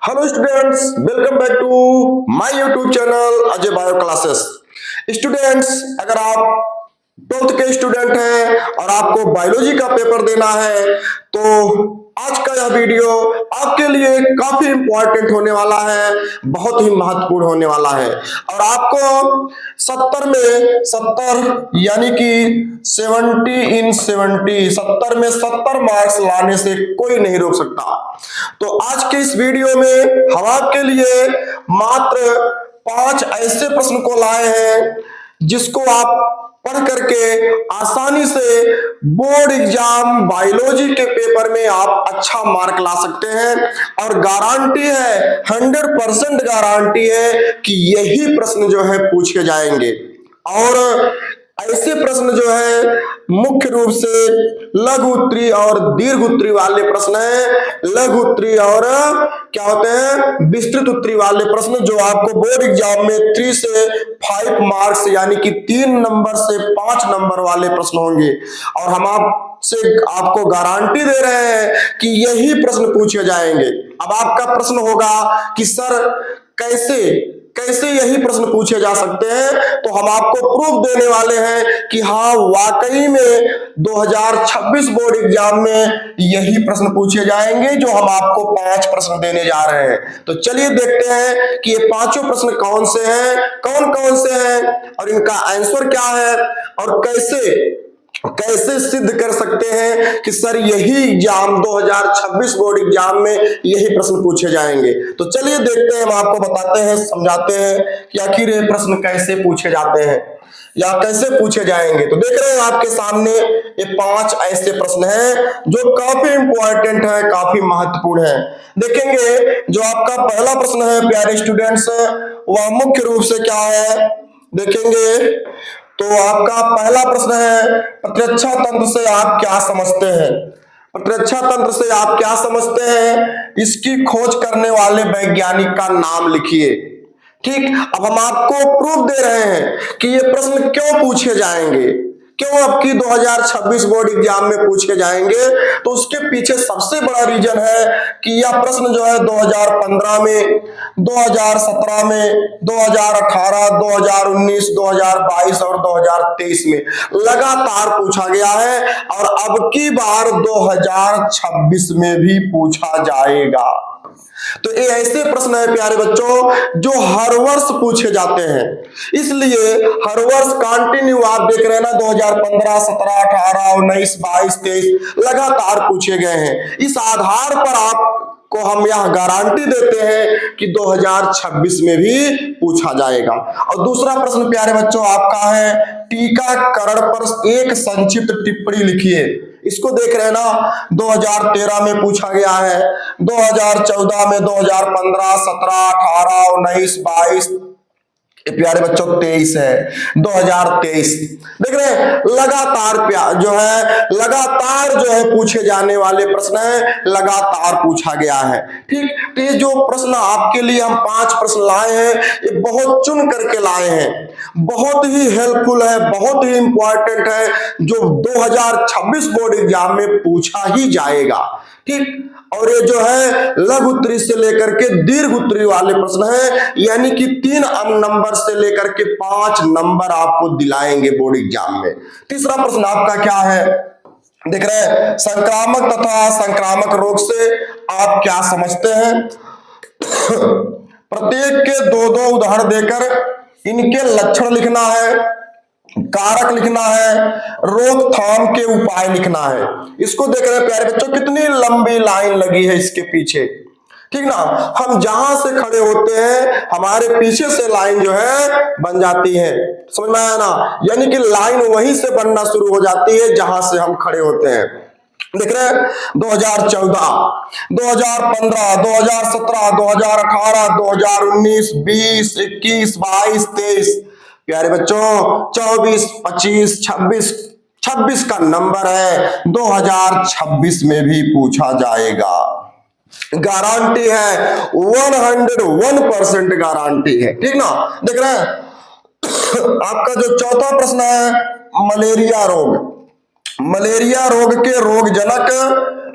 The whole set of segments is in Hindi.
Hello students, welcome back to my YouTube channel Ajay bio classes. Students, अगर आप 12th के स्टूडेंट हैं और आपको बायोलॉजी का पेपर देना है तो आज का यह वीडियो आपके लिए काफी इंपॉर्टेंट होने वाला है, बहुत ही महत्वपूर्ण होने वाला है। और आपको 70 में 70 यानी कि 70 इन 70 70 में 70 मार्क्स लाने से कोई नहीं रोक सकता। तो आज के इस वीडियो में हम आपके लिए मात्र 5 ऐसे प्रश्न को लाए हैं जिसको आप पढ़ करके आसानी से बोर्ड एग्जाम बायोलॉजी के पेपर में आप अच्छा मार्क ला सकते हैं। और गारंटी है, 100% गारंटी है कि यही प्रश्न जो है पूछे जाएंगे। और ऐसे प्रश्न जो है मुख्य रूप से लघु उत्तरीय और दीर्घ उत्तरीय वाले प्रश्न हैं। लघु उत्तरीय और क्या होते हैं, विस्तृत उत्तरीय वाले प्रश्न जो आपको बोर्ड एग्जाम में 3 से 5 मार्क्स यानी कि 3 नंबर से 5 नंबर वाले प्रश्न होंगे। और हम आपको गारंटी दे रहे हैं कि यही प्रश्न पूछे जाएंगे। अब आपका प्रश्न होगा कि सर कैसे यही प्रश्न पूछे जा सकते हैं, तो हम आपको प्रूफ देने वाले हैं कि हाँ वाकई में 2026 बोर्ड एग्जाम में यही प्रश्न पूछे जाएंगे जो हम आपको 5 प्रश्न देने जा रहे हैं। तो चलिए देखते हैं कि ये पांचों प्रश्न कौन से हैं, कौन कौन से हैं और इनका आंसर क्या है और कैसे सिद्ध कर सकते हैं कि सर यही एग्जाम 2026 बोर्ड एग्जाम में यही प्रश्न पूछे जाएंगे। तो चलिए देखते हैं, हम आपको बताते हैं, समझाते हैं कि आखिर ये प्रश्न कैसे पूछे जाते हैं या कैसे पूछे जाएंगे। तो देख रहे हैं आपके सामने ये 5 ऐसे प्रश्न हैं जो काफी इंपॉर्टेंट है, काफी महत्वपूर्ण है। देखेंगे जो आपका पहला प्रश्न है प्यारे स्टूडेंट्स, वह मुख्य रूप से क्या है देखेंगे। तो आपका पहला प्रश्न है, प्रतिरक्षा तंत्र से आप क्या समझते हैं? प्रतिरक्षा तंत्र से आप क्या समझते हैं, इसकी खोज करने वाले वैज्ञानिक का नाम लिखिए। ठीक, अब हम आपको प्रूफ दे रहे हैं कि ये प्रश्न क्यों पूछे जाएंगे, क्यों अब की 2026 बोर्ड एग्जाम में पूछे जाएंगे। तो उसके पीछे सबसे बड़ा रीजन है कि यह प्रश्न जो है 2015 में, 2017 में, 2018, 2019, 2022 और 2023 में लगातार पूछा गया है और अब की बार 2026 में भी पूछा जाएगा। तो ये ऐसे प्रश्न है प्यारे बच्चों जो हर वर्ष पूछे जाते हैं, इसलिए हर वर्ष कंटिन्यू आप देख रहे हैं ना, 2015, 17, 18, 19, 22, 23 लगातार पूछे गए हैं। इस आधार पर आपको हम यह गारंटी देते हैं कि 2026 में भी पूछा जाएगा। और दूसरा प्रश्न प्यारे बच्चों आपका है, टीकाकरण पर एक संक्षिप्त टिप्पणी लिखिए। इसको देख रहे हैं ना, 2013 में पूछा गया है, 2014 में, 2015, 17, 18, 19, 22 प्यारे बच्चों 23 है, 2023 देख रहे हैं। लगातार जो है पूछे जाने वाले प्रश्न है, लगातार पूछा गया है। ठीक, तो ये जो प्रश्न आपके लिए हम 5 प्रश्न लाए हैं, ये बहुत चुन करके लाए हैं, बहुत ही हेल्पफुल है, बहुत ही इंपॉर्टेंट है, जो 2026 बोर्ड एग्जाम में पूछा ही जाएगा। ठीक, और ये जो है लघु उत्तरीय से लेकर के दीर्घ उत्तरीय वाले प्रश्न हैं, यानी कि 3 नंबर से लेकर के 5 नंबर आपको दिलाएंगे बोर्ड एग्जाम में। तीसरा प्रश्न आपका क्या है देख रहे हैं, संक्रामक तथा संक्रामक रोग से आप क्या समझते हैं? प्रत्येक के 2-2 उदाहरण देकर इनके लक्षण लिखना है, कारक लिखना है, रोकथाम के उपाय लिखना है। इसको देख रहे हैं प्यारे बच्चों, कितनी लंबी लाइन लगी है इसके पीछे। ठीक ना, हम जहां से खड़े होते हैं हमारे पीछे से लाइन जो है बन जाती है, समझ में आया ना, यानी कि लाइन वहीं से बनना शुरू हो जाती है जहां से हम खड़े होते हैं। देख रहे हैं 2014, 2015, 2017, 2018, 2019, 20, 21, 22, 23 प्यारे बच्चों 24, 25, 26 का नंबर है, 2026 में भी पूछा जाएगा। गारंटी है, 101% गारंटी है। ठीक ना, देख रहे हैं आपका जो चौथा प्रश्न है, मलेरिया रोग के रोग जनक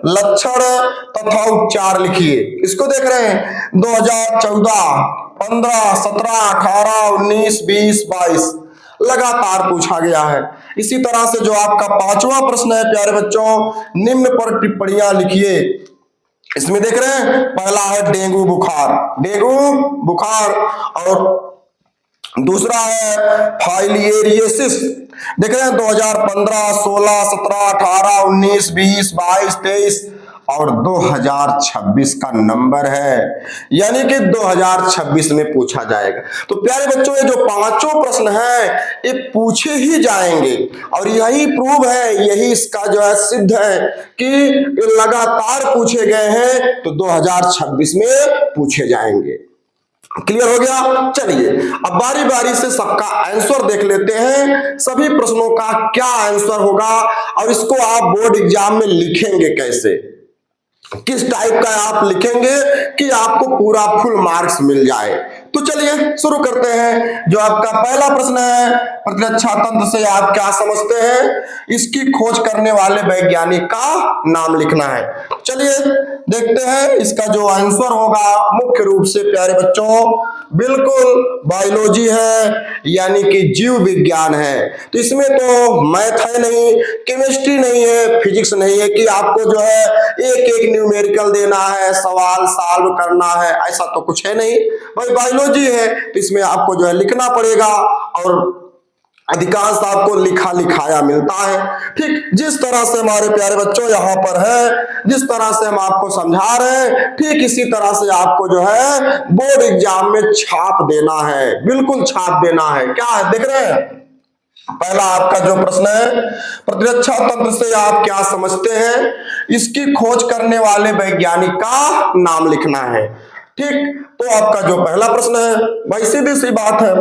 लक्षण तथा उपचार लिखिए। इसको देख रहे हैं 2014, 15, 17, 18, 19, 20, 22 लगातार पूछा गया है। इसी तरह से जो आपका पांचवा प्रश्न है प्यारे बच्चों, निम्न पर टिप्पणियां लिखिए। इसमें देख रहे हैं पहला है डेंगू बुखार, डेंगू बुखार, और दूसरा है फाइलिएरियोसिस। देख रहे हैं 2015, 16, 17, 18, 19, 20, 22, 23 और 2026 का नंबर है, यानी कि 2026 में पूछा जाएगा। तो प्यारे बच्चों, ये जो पांचों प्रश्न हैं ये पूछे ही जाएंगे, और यही प्रूव है, यही इसका जो है सिद्ध है कि ये लगातार पूछे गए हैं, तो 2026 में पूछे जाएंगे। क्लियर हो गया? चलिए अब बारी बारी से सबका आंसर देख लेते हैं, सभी प्रश्नों का क्या आंसर होगा, और इसको आप बोर्ड एग्जाम में लिखेंगे कैसे, किस टाइप का आप लिखेंगे कि आपको पूरा फुल मार्क्स मिल जाए। तो चलिए शुरू करते हैं। जो आपका पहला प्रश्न है, प्रतिरक्षा तंत्र से आप क्या समझते हैं, इसकी खोज करने वाले वैज्ञानिक का नाम लिखना है। चलिए देखते हैं इसका जो आंसर होगा, मुख्य रूप से प्यारे बच्चों बिल्कुल बायोलॉजी है, यानी कि जीव विज्ञान है। तो इसमें तो मैथ है नहीं, केमिस्ट्री नहीं है, फिजिक्स नहीं है कि आपको जो है एक एक न्यूमेरिकल देना है, सवाल सॉल्व करना है, ऐसा तो कुछ है नहीं भाई, बायोलॉजी है। तो इसमें आपको जो है लिखना पड़ेगा, और अधिकांश आपको लिखा लिखाया मिलता है। ठीक जिस तरह से हमारे प्यारे बच्चों यहाँ पर है, जिस तरह से हम आपको समझा रहे हैं, ठीक इसी तरह से आपको जो है बोर्ड एग्जाम में छाप देना है, बिल्कुल छाप देना है। क्या है देख रहे हैं, पहला आपका जो प्रश्न है, प्रतिरक्षा तंत्र से आप क्या समझते हैं, इसकी खोज करने वाले वैज्ञानिक का नाम लिखना है। ठीक, तो आपका जो पहला प्रश्न है भाई सीधी सी बात है,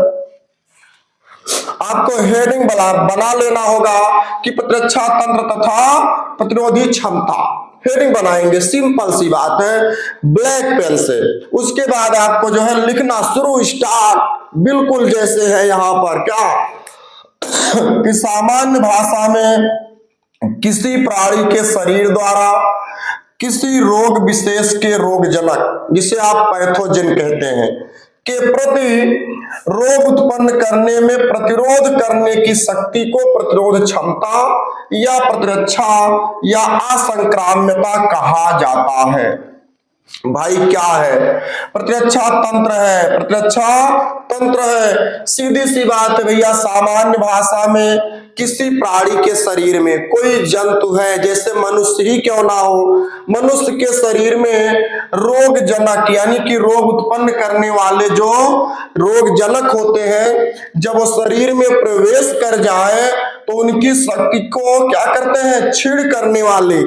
आपको हेडिंग बना लेना होगा कि प्रतिरक्षा तंत्र तथा प्रतिरोधी क्षमता, हेडिंग बनाएंगे, सिंपल सी बात है, ब्लैक पेन से। उसके बाद आपको जो है लिखना शुरू, स्टार्ट, बिल्कुल जैसे है यहाँ पर क्या कि सामान्य भाषा में किसी प्राणी के शरीर द्वारा किसी रोग विशेष के रोगजनक, जिसे आप पैथोजन कहते हैं, के प्रति रोग उत्पन्न करने में प्रतिरोध करने की शक्ति को प्रतिरोध क्षमता या प्रतिरक्षा या असंक्राम्यता कहा जाता है। भाई क्या है, प्रतिरक्षा तंत्र है, प्रतिरक्षा तंत्र है, सीधी सी बात है भैया। सामान्य भाषा में किसी प्राणी के शरीर में कोई जंतु है, जैसे मनुष्य ही क्यों ना हो, मनुष्य के शरीर में रोग जनक यानी कि रोग उत्पन्न करने वाले जो रोग जनक होते हैं, जब वो शरीर में प्रवेश कर जाए तो उनकी शक्ति को क्या करते हैं, छीड़ करने वाले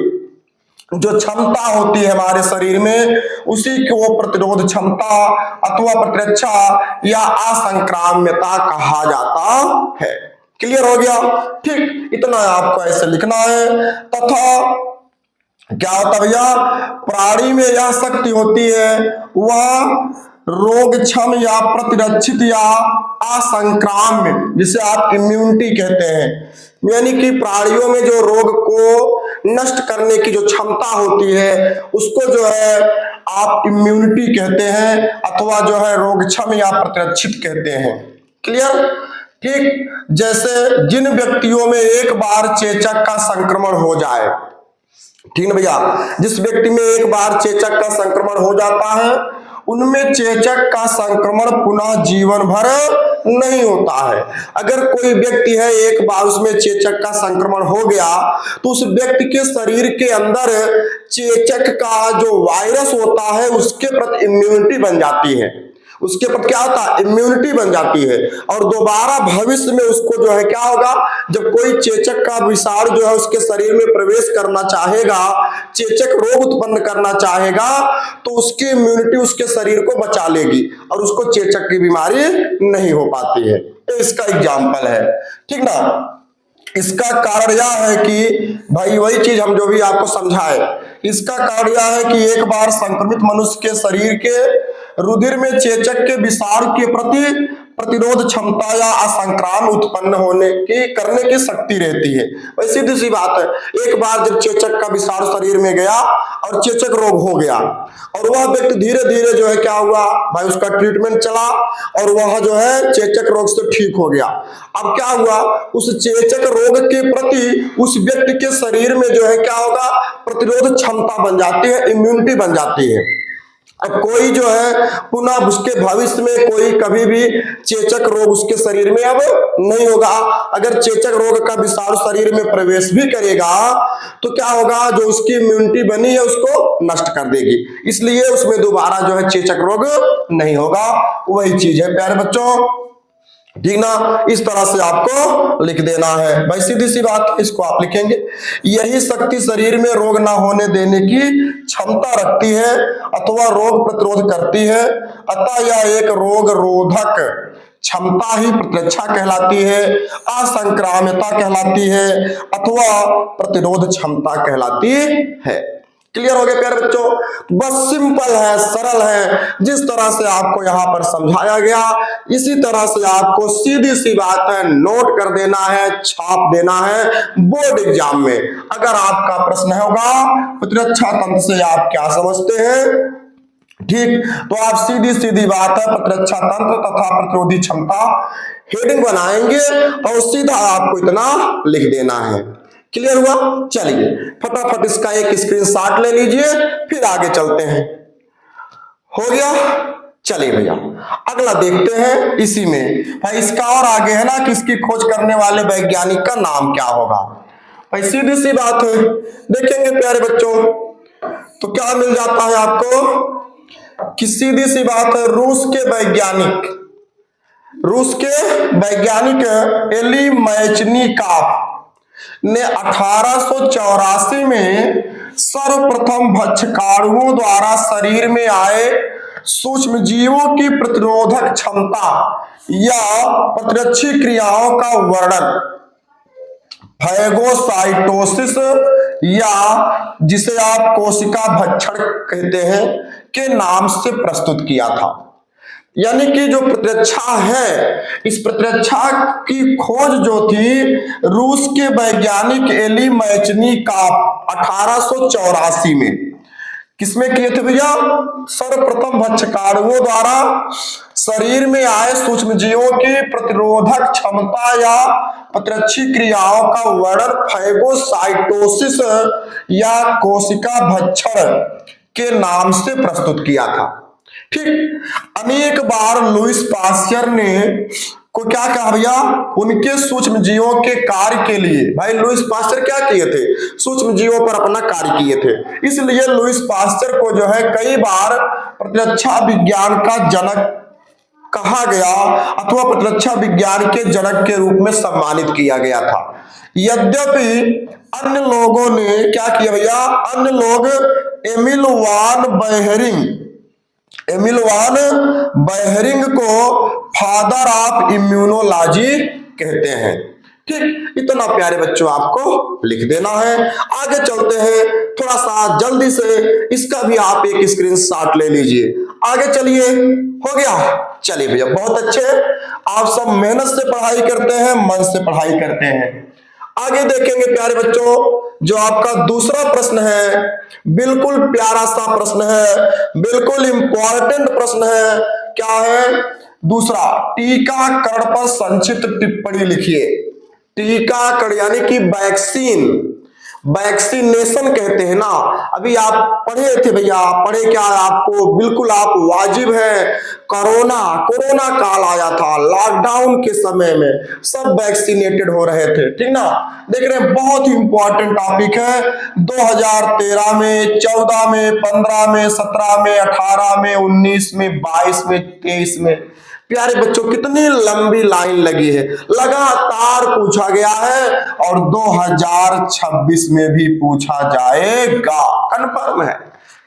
जो क्षमता होती है हमारे शरीर में, उसी को प्रतिरोध क्षमता अथवा प्रतिरक्षा या असंक्राम्यता कहा जाता है। क्लियर हो गया? ठीक, इतना आपको ऐसे लिखना है। तथा क्या होता भैया, प्राणी में यह शक्ति होती है, वह रोगक्षम या प्रतिरक्षित या असंक्राम्य, जिसे आप इम्यूनिटी कहते हैं, यानी कि प्राणियों में जो रोग को नष्ट करने की जो क्षमता होती है उसको जो है आप इम्यूनिटी कहते हैं, अथवा जो है रोगक्षम या प्रतिरक्षित कहते हैं। क्लियर? ठीक, जैसे जिन व्यक्तियों में एक बार चेचक का संक्रमण हो जाए, ठीक है भैया, जिस व्यक्ति में एक बार चेचक का संक्रमण हो जाता है, उनमें चेचक का संक्रमण पुनः जीवन भर नहीं होता है। अगर कोई व्यक्ति है एक बार उसमें चेचक का संक्रमण हो गया, तो उस व्यक्ति के शरीर के अंदर चेचक का जो वायरस होता है उसके प्रति इम्यूनिटी बन जाती है, उसके प्रति क्या होता है, इम्यूनिटी बन जाती है, और दोबारा भविष्य में उसको जो है क्या होगा, जब कोई चेचक का विषाणु जो है उसके शरीर में प्रवेश करना चाहेगा, चेचक रोग उत्पन्न करना चाहेगा, तो उसकी इम्यूनिटी उसके शरीर को बचा लेगी और उसको चेचक की बीमारी नहीं हो पाती है। तो इसका एग्जाम्पल है, ठीक ना। इसका कारण यह है कि भाई वही चीज हम जो भी आपको समझाए, इसका कारण यह है कि एक बार संक्रमित मनुष्य के शरीर के रुधिर में चेचक के विषाणु के प्रति प्रतिरोध क्षमता या असंक्रामक उत्पन्न होने की करने की शक्ति रहती है। वही सीधी सी बात है, एक बार जब चेचक का विषाणु शरीर में गया और चेचक रोग हो गया और वह व्यक्ति धीरे धीरे जो है क्या हुआ भाई, उसका ट्रीटमेंट चला और वह जो है चेचक रोग से ठीक हो गया। अब क्या हुआ, उस चेचक रोग के प्रति उस व्यक्ति के शरीर में जो है क्या होगा, प्रतिरोध क्षमता बन जाती है, इम्यूनिटी बन जाती है। अब कोई जो है पुनः उसके भविष्य में कोई कभी भी चेचक रोग उसके शरीर में अब नहीं होगा। अगर चेचक रोग का विषाणु शरीर में प्रवेश भी करेगा तो क्या होगा, जो उसकी इम्यूनिटी बनी है उसको नष्ट कर देगी, इसलिए उसमें दोबारा जो है चेचक रोग नहीं होगा। वही चीज है प्यारे बच्चों, ठीक ना। इस तरह से आपको लिख देना है भाई, सीधी सी बात, इसको आप लिखेंगे। यही शक्ति शरीर में रोग ना होने देने की क्षमता रखती है अथवा रोग प्रतिरोध करती है, अतः यह एक रोग रोधक क्षमता ही प्रतिरक्षा कहलाती है, असंक्राम्यता कहलाती है अथवा प्रतिरोध क्षमता कहलाती है। क्लियर हो गया प्यारे बच्चों, बस सिंपल है, सरल है। जिस तरह से आपको यहाँ पर समझाया गया इसी तरह से आपको सीधी सी बात है नोट कर देना है, छाप देना है बोर्ड एग्जाम में। अगर आपका प्रश्न होगा प्रतिरक्षा तंत्र से आप क्या समझते हैं, ठीक, तो आप सीधी सीधी बात है प्रतिरक्षा तंत्र तथा प्रतिरोधी क्षमता हेडिंग बनाएंगे और सीधा आपको इतना लिख देना है। क्लियर हुआ, चलिए फटाफट इसका एक स्क्रीनशॉट ले लीजिए, फिर आगे चलते हैं। हो गया, चलिए भैया अगला देखते हैं। इसी में भाई इसका और आगे है ना कि इसकी खोज करने वाले वैज्ञानिक का नाम क्या होगा। भाई सीधी सी बात है, देखेंगे प्यारे बच्चों तो क्या मिल जाता है आपको कि सीधी सी बात है, रूस के वैज्ञानिक एली मैचनिकॉफ ने 1884 में सर्वप्रथम भक्षकाणुओं द्वारा शरीर में आए सूक्ष्म जीवों की प्रतिरोधक क्षमता या प्रतिरक्षी क्रियाओं का वर्णन फैगोसाइटोसिस या जिसे आप कोशिका भक्षण कहते हैं के नाम से प्रस्तुत किया था। यानी कि जो प्रतिरक्षा है, इस प्रतिरक्षा की खोज जो थी रूस के वैज्ञानिक एली मैचनिकॉफ 1884 में किसमें किए थे भैया, सर्वप्रथम भक्षकाणुओं द्वारा शरीर में आए सूक्ष्म जीवों की प्रतिरोधक क्षमता या प्रतिरक्षी क्रियाओं का वर्णन फैगोसाइटोसिस या कोशिका भक्षण के नाम से प्रस्तुत किया था। ठीक, अनेक बार लुईस पास्चर ने को क्या कहा भैया, उनके सूक्ष्म जीवों के कार्य के लिए, भाई लुईस पास्चर क्या किए थे, सूक्ष्म जीवों पर अपना कार्य किए थे, इसलिए लुईस पास्चर को जो है कई बार प्रतिरक्षा विज्ञान का जनक कहा गया अथवा प्रतिरक्षा विज्ञान के जनक के रूप में सम्मानित किया गया था। यद्यपि अन्य लोगों ने क्या किया भैया, अन्य लोग एमिल वान बेहरिंग को फादर ऑफ इम्यूनोलॉजी कहते हैं। ठीक, इतना प्यारे बच्चों आपको लिख देना है। आगे चलते हैं, थोड़ा सा जल्दी से इसका भी आप एक स्क्रीनशॉट ले लीजिए। आगे चलिए, हो गया, चलिए भैया बहुत अच्छे, आप सब मेहनत से पढ़ाई करते हैं, मन से पढ़ाई करते हैं। आगे देखेंगे प्यारे बच्चों, जो आपका दूसरा प्रश्न है बिल्कुल प्यारा सा प्रश्न है, बिल्कुल इंपॉर्टेंट प्रश्न है। क्या है दूसरा, टीकाकरण पर संक्षिप्त टिप्पणी लिखिए। टीकाकरण यानी कि वैक्सीनेशन कहते हैं ना, अभी आप पढ़े थे भैया, पढ़े क्या आपको, बिल्कुल आप वाजिब है। कोरोना काल आया था, लॉकडाउन के समय में सब वैक्सीनेटेड हो रहे थे, ठीक ना। देख रहे हैं बहुत ही इंपॉर्टेंट टॉपिक है। 2013 में, 14 में, 15 में, 17 में, 18 में, 19 में, 22 में, 23 में, प्यारे बच्चों कितनी लंबी लाइन लगी है, लगातार पूछा गया है और 2026 में भी पूछा जाएगा, कन्फर्म है।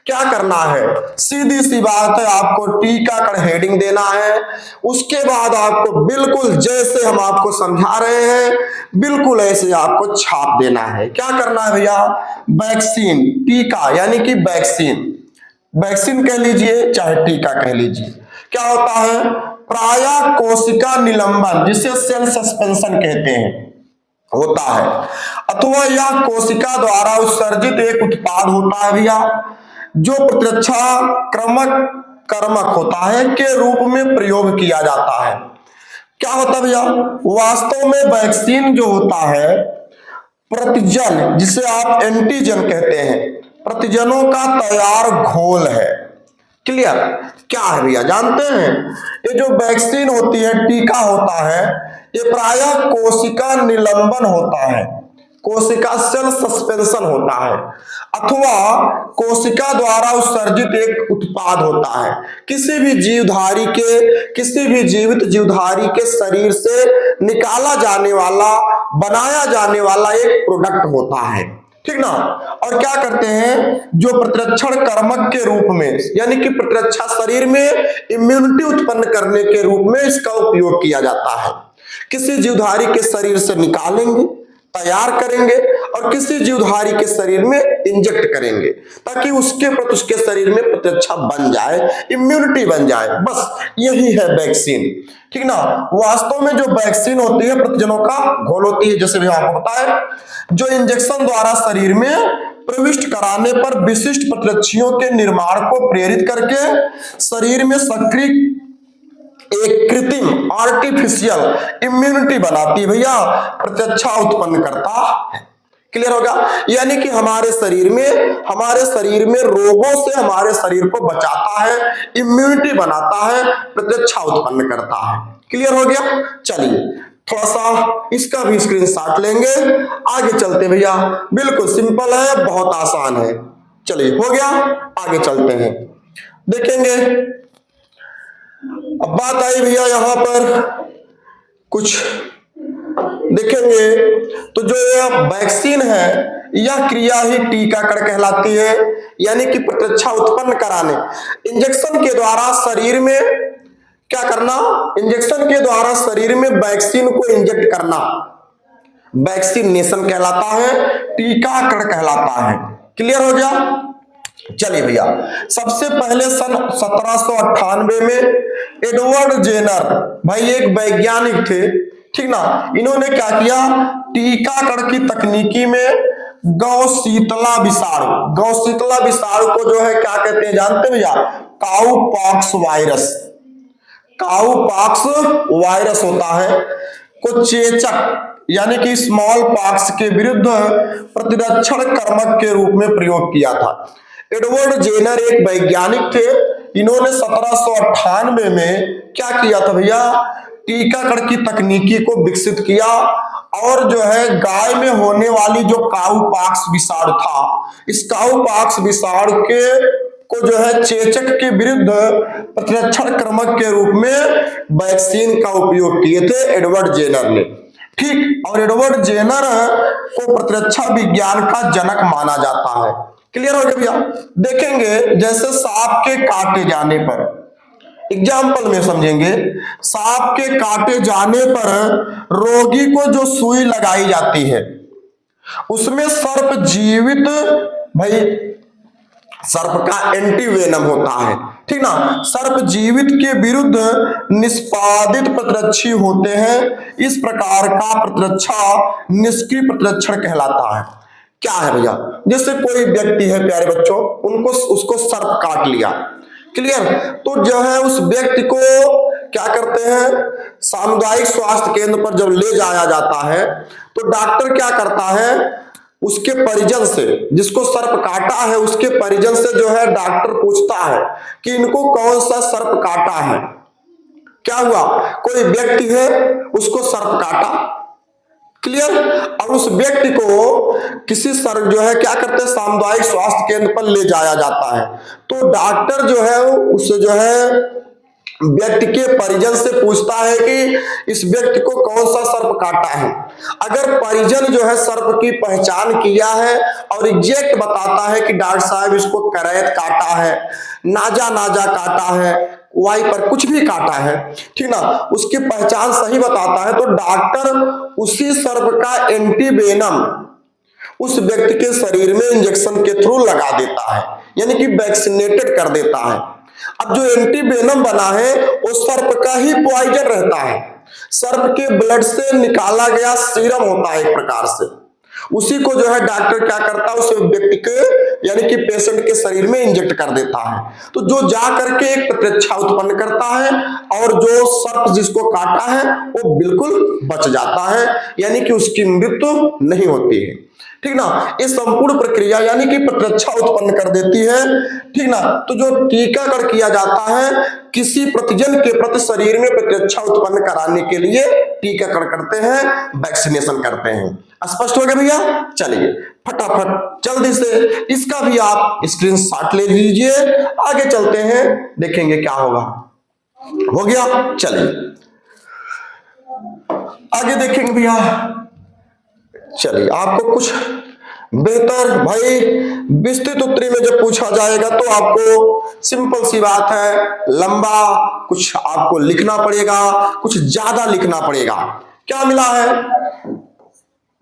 क्या करना है, सीधी सी बात है, आपको टीकाकरण हेडिंग देना है। उसके बाद आपको बिल्कुल जैसे हम आपको समझा रहे हैं बिल्कुल ऐसे आपको छाप देना है। क्या करना है भैया, वैक्सीन, टीका यानी कि वैक्सीन कह लीजिए चाहे टीका कह लीजिए, क्या होता है प्रायः कोशिका निलंबन, जिसे सेल सस्पेंशन कहते हैं, होता है, अथवा यह कोशिका द्वारा उत्सर्जित एक उत्पाद होता है भैया, जो प्रतिरक्षा कर्मक होता है के रूप में प्रयोग किया जाता है। क्या होता है भैया? वास्तव में वैक्सीन जो होता है प्रतिजन, जिसे आप एंटीजन कहते हैं, प्रतिजनों का तैयार घोल है। क्लियर? क्या है भैया? जानते हैं, ये जो वैक्सीन होती है, टीका होता है, ये प्रायः कोशिका निलंबन होता है, कोशिका सेल सस्पेंशन होता है, अथवा कोशिका द्वारा उत्सर्जित एक उत्पाद होता है। किसी भी जीवित जीवधारी के शरीर से निकाला जाने वाला, बनाया जाने वाला एक प्रोडक्ट होता है, ठीक ना। और क्या करते हैं, जो प्रतिरक्षण कर्मक के रूप में, यानी कि प्रतिरक्षा शरीर में इम्यूनिटी उत्पन्न करने के रूप में इसका उपयोग किया जाता है। किसी जीवधारी के शरीर से निकालेंगे, तैयार करेंगे और किसी जीवधारी के शरीर में इंजेक्ट करेंगे, ताकि उसके शरीर में प्रतिरक्षा बन जाए, इम्यूनिटी बन जाए। बस यही है वैक्सीन, ठीक ना। वास्तव में जो वैक्सीन होती है प्रतिजनों का घोल होती है, जैसे भी आपको पता है, जो इंजेक्शन द्वारा शरीर में प्रविष्ट कराने पर विशिष्ट प्रतिरक्षियों के निर्माण को प्रेरित करके शरीर में सक्रिय एक कृत्रिम आर्टिफिशियल इम्यूनिटी बनाती भैया, प्रतिरक्षा उत्पन्न करता है। क्लियर होगा? यानी कि हमारे शरीर में रोगों से हमारे शरीर को बचाता है, इम्यूनिटी बनाता है, प्रतिरक्षा उत्पन्न करता है। क्लियर हो गया? चलिए थोड़ा सा इसका भी स्क्रीनशॉट लेंगे, आगे चलते भैया। बिल्कुल सिंपल है, बहुत आसान है। चलिए हो गया, आगे चलते हैं, देखेंगे। अब बात आई भैया यहां पर कुछ देखेंगे, तो जो यह वैक्सीन है, यह क्रिया ही टीकाकरण कहलाती है, यानी कि प्रतिरक्षा उत्पन्न कराने। इंजेक्शन के द्वारा शरीर में क्या करना, इंजेक्शन के द्वारा शरीर में वैक्सीन को इंजेक्ट करना वैक्सीनेशन कहलाता है, टीकाकरण कहलाता है। क्लियर हो गया? चलिए भैया, सबसे पहले सन 1798 में एडवर्ड जेनर, भाई एक वैज्ञानिक थे, ठीक ना। इन्होंने क्या किया, टीकाकरण की तकनीकी में गौशीतला विषाणु को जो है क्या कहते हैं जानते हैं भैया? काउपॉक्स वायरस होता है, को चेचक यानी कि स्मॉल पॉक्स के विरुद्ध प्रतिरक्षण कर्मक के रूप में प्रयोग किया था। एडवर्ड जेनर एक वैज्ञानिक थे, इन्होंने 1798 में क्या किया था भैया, टीकाकरण की तकनीकी को विकसित किया, और जो है गाय में होने वाली जो काउपॉक्स विषाणु था, इस काउपॉक्स विषाणु को जो है चेचक के विरुद्ध प्रतिरक्षण कर्मक के रूप में वैक्सीन का उपयोग किए थे एडवर्ड जेनर ने, ठीक। और एडवर्ड जेनर को प्रतिरक्षा विज्ञान का जनक माना जाता है। क्लियर हो गया भैया? देखेंगे जैसे सांप के काटे जाने पर, एग्जाम्पल में समझेंगे, सांप के काटे जाने पर रोगी को जो सुई लगाई जाती है उसमें सर्प जीवित, भाई सर्प का एंटीवेनम होता है, ठीक ना। सर्प जीवित के विरुद्ध निष्पादित प्रतिरक्षी होते हैं। इस प्रकार का प्रतिरक्षा निष्क्रिय प्रतिरक्षण कहलाता है। क्या है भैया? जैसे कोई व्यक्ति है प्यारे बच्चों, उसको सर्प काट लिया, क्लियर, तो जो है उस व्यक्ति को क्या करते हैं, सामुदायिक स्वास्थ्य केंद्र पर जब ले जाया जाता है तो डॉक्टर क्या करता है, उसके परिजन से, जिसको सर्प काटा है उसके परिजन से जो है डॉक्टर पूछता है कि इनको कौन सा सर्प काटा है। क्या हुआ, कोई व्यक्ति है उसको सर्प काटा, क्लियर, और उस व्यक्ति को किसी सर्प जो है क्या करते हैं, सामुदायिक स्वास्थ्य केंद्र पर ले जाया जाता है। तो डॉक्टर जो है उससे जो है व्यक्ति के परिजन से पूछता है कि इस व्यक्ति को कौन सा सर्प काटा है। अगर परिजन जो है सर्प की पहचान किया है और एग्जैक्ट बताता है कि डॉक्टर साहब इसको करैत काटा है, नाजा काटा है, वाई पर कुछ भी काटा है, ठीक ना, उसकी पहचान सही बताता है, तो डॉक्टर उसी सर्प का एंटीवेनम उस व्यक्ति के शरीर में इंजेक्शन के थ्रू लगा देता है, यानी कि वैक्सीनेटेड कर देता है। अब जो एंटीवेनम बना है वो सर्प का ही पॉइजन रहता है। सर्प के ब्लड से निकाला गया सीरम होता है एक प्रकार से, उसी को जो है डॉक्टर क्या करता है उस व्यक्ति के यानी कि पेशेंट के शरीर में इंजेक्ट कर देता है, तो जो जा करके एक प्रतिरक्षा उत्पन्न करता है और जो सर्प जिसको काटा है वो बिल्कुल बच जाता है, यानी कि उसकी मृत्यु नहीं होती है। ठीक ना, ये संपूर्ण प्रक्रिया यानी कि प्रतिरक्षा उत्पन्न कर देती है। ठीक ना, तो जो टीकाकरण किया जाता है किसी प्रतिजन के प्रति शरीर में प्रतिरक्षा उत्पन्न कराने के लिए टीकाकरण करते हैं, वैक्सीनेशन करते हैं। स्पष्ट हो गया भैया? चलिए फटाफट जल्दी से इसका भी आप स्क्रीनशॉट ले लीजिए, आगे चलते हैं देखेंगे क्या होगा। हो गया? चलिए आगे देखेंगे भैया। चलिए आपको कुछ बेहतर भाई विस्तृत उत्तरी में जब पूछा जाएगा तो आपको सिंपल सी बात है, लंबा कुछ आपको लिखना पड़ेगा, कुछ ज्यादा लिखना पड़ेगा। क्या मिला है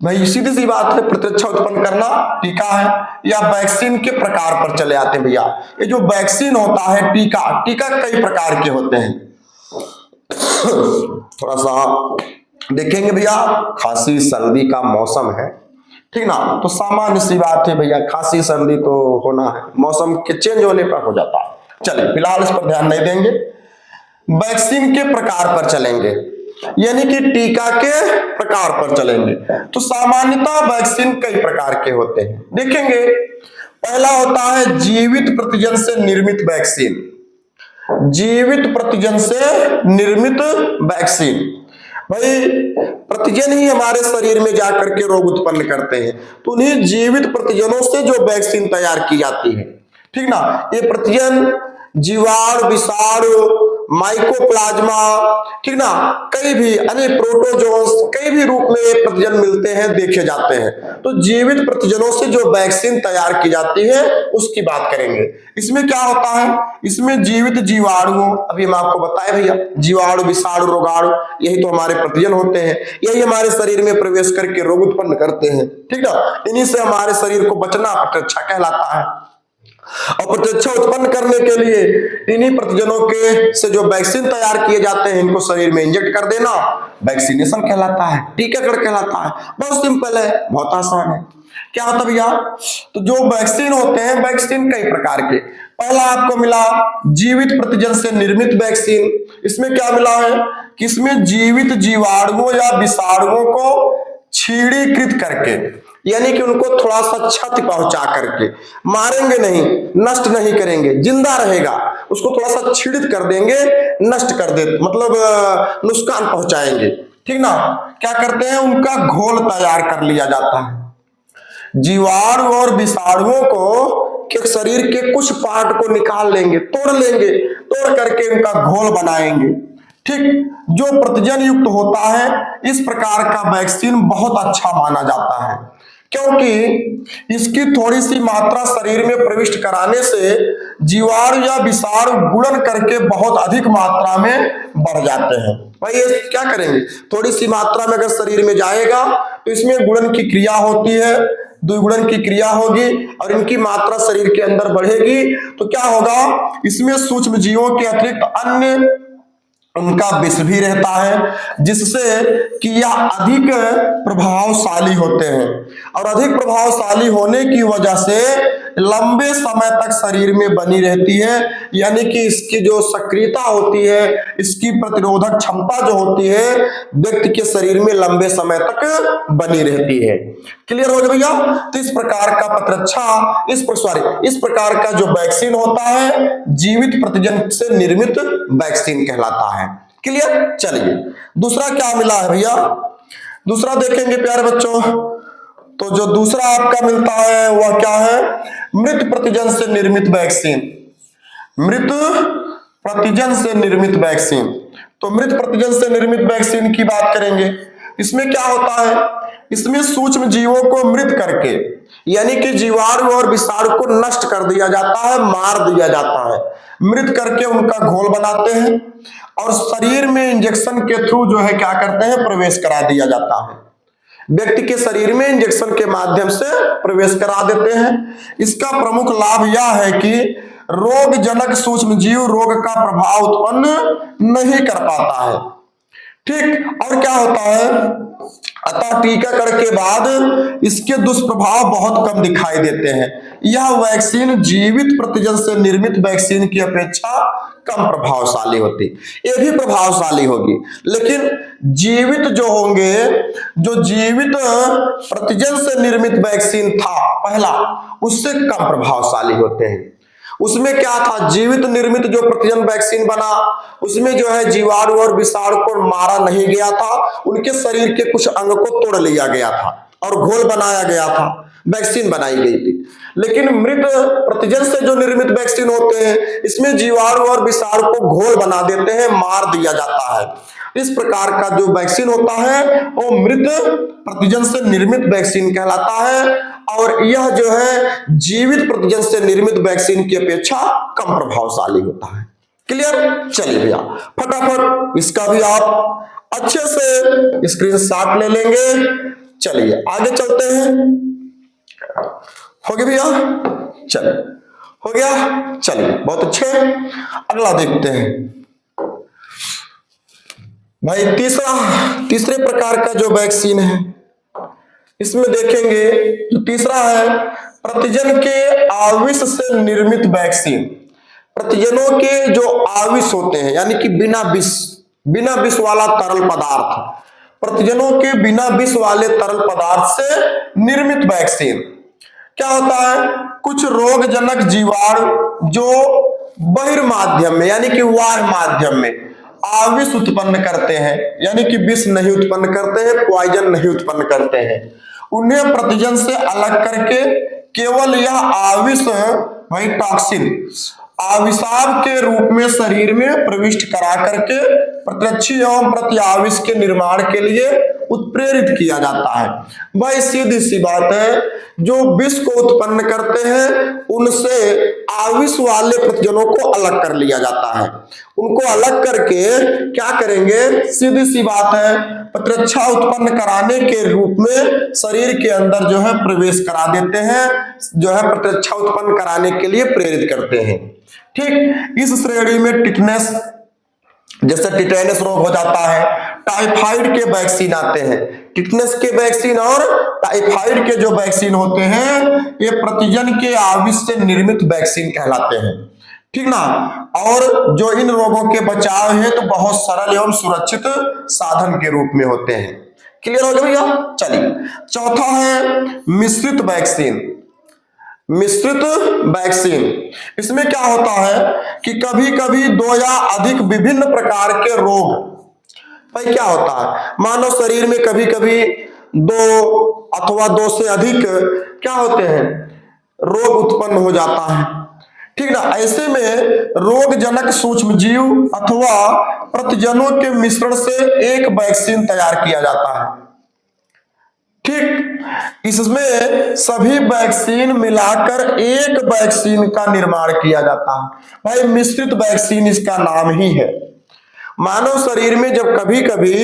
भाई? सीधी सी बात है, प्रतिरक्षा उत्पन्न करना टीका है या वैक्सीन के प्रकार पर चले आते हैं भैया। ये जो वैक्सीन होता है, टीका कई प्रकार के होते हैं। थोड़ा सा देखेंगे भैया, खांसी सर्दी का मौसम है, ठीक ना, तो सामान्य सी बात है भैया, खांसी सर्दी तो होना है, मौसम के चेंज होने पर हो जाता है। चलिए फिलहाल इस पर ध्यान नहीं देंगे, वैक्सीन के प्रकार पर चलेंगे, यानी कि टीका के प्रकार पर चलेंगे। तो सामान्यतः वैक्सीन कई प्रकार के होते हैं, देखेंगे। पहला होता है जीवित प्रतिजन से निर्मित वैक्सीन। जीवित प्रतिजन से निर्मित वैक्सीन, भाई प्रतिजन ही हमारे शरीर में जाकर के रोग उत्पन्न करते हैं, तो उन्हीं जीवित प्रतिजनों से जो वैक्सीन तैयार की जाती है, ठीक ना, ये प्रतिजन जीवाणु, विषाणु, माइकोप्लाज्मा, ठीक ना, कई भी यानी प्रोटोजोन्स, कई भी रूप में ये प्रतिजन मिलते हैं, देखे जाते हैं। तो जीवित प्रतिजनों से जो वैक्सीन तैयार की जाती है उसकी बात करेंगे। इसमें क्या होता है, इसमें जीवित जीवाणु, अभी हम आपको बताए भैया, जीवाणु, विषाणु, रोगाणु, यही तो हमारे प्रतिजन होते हैं, यही हमारे शरीर में प्रवेश करके रोग उत्पन्न करते हैं, ठीक ना। इन्हीं से हमारे शरीर को बचना प्रतिरक्षा कहलाता है। और प्रतिरक्षा उत्पन्न करने के लिए इन्हीं प्रतिजनों के से जो वैक्सीन तैयार किए जाते हैं, इनको शरीर में इंजेक्ट कर देना वैक्सीनेशन कहलाता है, टीकाकरण कहलाता है। बहुत सिंपल है, बहुत आसान है। क्या होता भैया, तो जो वैक्सीन होते हैं, वैक्सीन कई प्रकार के। पहला आपको मिला जीवित प्रतिजन से निर्मित वैक्सीन। इसमें क्या मिला है कि इसमें जीवित जीवाणुओं या विषाणुओं को छीड़ीकृत करके, यानी कि उनको थोड़ा सा क्षति पहुंचा करके, मारेंगे नहीं, नष्ट नहीं करेंगे, जिंदा रहेगा, उसको थोड़ा सा छीड़ित कर देंगे, नष्ट कर दे, मतलब नुकसान पहुंचाएंगे, ठीक ना। क्या करते हैं, उनका घोल तैयार कर लिया जाता है। जीवाणु और विषाणुओं को के शरीर के कुछ पार्ट को निकाल लेंगे, तोड़ लेंगे, तोड़ करके उनका घोल बनाएंगे, ठीक, जो प्रतिजन युक्त होता है। इस प्रकार का वैक्सीन बहुत अच्छा माना जाता है, क्योंकि इसकी थोड़ी सी मात्रा शरीर में प्रविष्ट कराने से जीवाणु या विषाणु गुणन करके बहुत अधिक मात्रा में बढ़ जाते हैं। भाई ये क्या करेंगे, थोड़ी सी मात्रा में अगर शरीर में जाएगा तो इसमें गुणन की क्रिया होती है, द्विगुणन की क्रिया होगी और इनकी मात्रा शरीर के अंदर बढ़ेगी, तो क्या होगा, इसमें सूक्ष्म जीवों के अतिरिक्त अन्य उनका विष भी रहता है, जिससे कि यह अधिक प्रभावशाली होते हैं। और अधिक प्रभावशाली होने की वजह से लंबे समय तक शरीर में बनी रहती है, यानी कि इसकी जो सक्रियता होती है, इसकी प्रतिरोधक क्षमता जो होती है, व्यक्ति के शरीर में लंबे समय तक बनी रहती है। क्लियर हो गया भैया? तो इस प्रकार का प्रतिरक्षा, इस प्रकार का जो वैक्सीन होता है, जीवित प्रतिजन से निर्मित वैक्सीन कहलाता है। क्लियर? चलिए दूसरा क्या मिला है भैया, दूसरा देखेंगे प्यारे बच्चों। तो जो दूसरा आपका मिलता है वह क्या है, मृत प्रतिजन से निर्मित वैक्सीन। मृत प्रतिजन से निर्मित वैक्सीन, तो मृत प्रतिजन से निर्मित वैक्सीन की बात करेंगे। इसमें क्या होता है, इसमें सूक्ष्म जीवों को मृत करके, यानी कि जीवाणु और विषाणु को नष्ट कर दिया जाता है, मार दिया जाता है, मृत करके उनका घोल बनाते हैं और शरीर में इंजेक्शन के थ्रू जो है क्या करते हैं, प्रवेश करा दिया जाता है। व्यक्ति के शरीर में इंजेक्शन के माध्यम से प्रवेश करा देते हैं। इसका प्रमुख लाभ यह है कि रोगजनक सूक्ष्मजीव रोग का प्रभाव उत्पन्न नहीं कर पाता है। ठीक, और क्या होता है, अतः टीकाकरण के बाद इसके दुष्प्रभाव बहुत कम दिखाई देते हैं। यह वैक्सीन जीवित प्रतिजन से निर्मित वैक्सीन की अपेक्षा कम प्रभावशाली होती, ये भी प्रभावशाली होगी, लेकिन जीवित जो होंगे, जो जीवित प्रतिजन से निर्मित वैक्सीन था पहला, उससे कम प्रभावशाली होते हैं। उसमें क्या था, जीवित निर्मित जो प्रतिजन वैक्सीन बना, उसमें जो है जीवाणु और विषाणु को मारा नहीं गया था, उनके शरीर के कुछ अंग को तोड़ लिया गया था और घोल बनाया गया था, वैक्सीन बनाई गई थी। लेकिन मृत प्रतिजन से जो निर्मित वैक्सीन होते हैं, इसमें जीवाणु और विषाणु को घोल बना देते हैं, मार दिया जाता है। इस प्रकार का जो वैक्सीन होता है वो मृत प्रतिजन से निर्मित वैक्सीन कहलाता है, और यह जो है जीवित प्रतिजन से निर्मित वैक्सीन की अपेक्षा कम प्रभावशाली होता है। क्लियर? चलिए भैया फटाफट इसका भी आप अच्छे से स्क्रीनशॉट ले लेंगे। चलिए आगे चलते हैं। हो गया भैया? चलिए, हो गया? चलिए बहुत अच्छे, अगला देखते हैं भाई। तीसरे प्रकार का जो वैक्सीन है, इसमें देखेंगे जो तीसरा है प्रतिजन के आविष से निर्मित वैक्सीन। प्रतिजनों के जो आविष होते हैं, यानी कि बिना विष वाला तरल पदार्थ, प्रतिजनों के बिना विष वाले तरल पदार्थ से निर्मित वैक्सीन। क्या होता है, कुछ रोगजनक जीवाणु जो बहिर्माध्यम में यानी कि बाह्य माध्यम में आविष उत्पन्न करते हैं, यानी कि विष नहीं उत्पन्न करते हैं, पॉइजन नहीं उत्पन्न करते हैं, उन्हें प्रतिजन से अलग करके केवल यह आविष वही टॉक्सिन आविषाव के रूप में शरीर में प्रविष्ट करा करके प्रत्यक्षी एवं प्रति आविष के निर्माण के लिए उत्प्रेरित किया जाता है। भाई सीधी सी बात है, जो विष को उत्पन्न करते हैं उनसे आविष वाले प्रतिजनों को अलग कर लिया जाता है। उनको अलग करके क्या करेंगे, सीधी सी बात है, प्रतिरक्षा उत्पन्न कराने के रूप में शरीर के अंदर जो है प्रवेश करा देते हैं, जो है प्रतिरक्षा उत्पन्न कराने के लिए प्रेरित करते हैं। ठीक, इस श्रेणी में टिटनेस, जैसे टिटेनस रोग हो जाता है, टाइफाइड के वैक्सीन आते हैं। टिटनेस के वैक्सीन और टाइफाइड के जो वैक्सीन होते हैं, ये प्रतिजन के आविष से निर्मित वैक्सीन कहलाते हैं। ठीक ना, और जो इन रोगों के बचाव है तो बहुत सरल एवं सुरक्षित साधन के रूप में होते हैं। क्लियर हो गया भैया? चलिए चौथा है मिश्रित वैक्सीन। मिश्रित वैक्सीन, इसमें क्या होता है कि कभी कभी दो या अधिक विभिन्न प्रकार के रोग, भाई क्या होता है, मानव शरीर में कभी कभी दो अथवा दो से अधिक क्या होते हैं, रोग उत्पन्न हो जाता है। ठीक ना, ऐसे में रोगजनक सूक्ष्मजीव अथवा प्रतिजनों के मिश्रण से एक वैक्सीन तैयार किया जाता है। ठीक, इसमें सभी वैक्सीन मिलाकर एक वैक्सीन का निर्माण किया जाता है। भाई मिश्रित वैक्सीन इसका नाम ही है। मानव शरीर में जब कभी कभी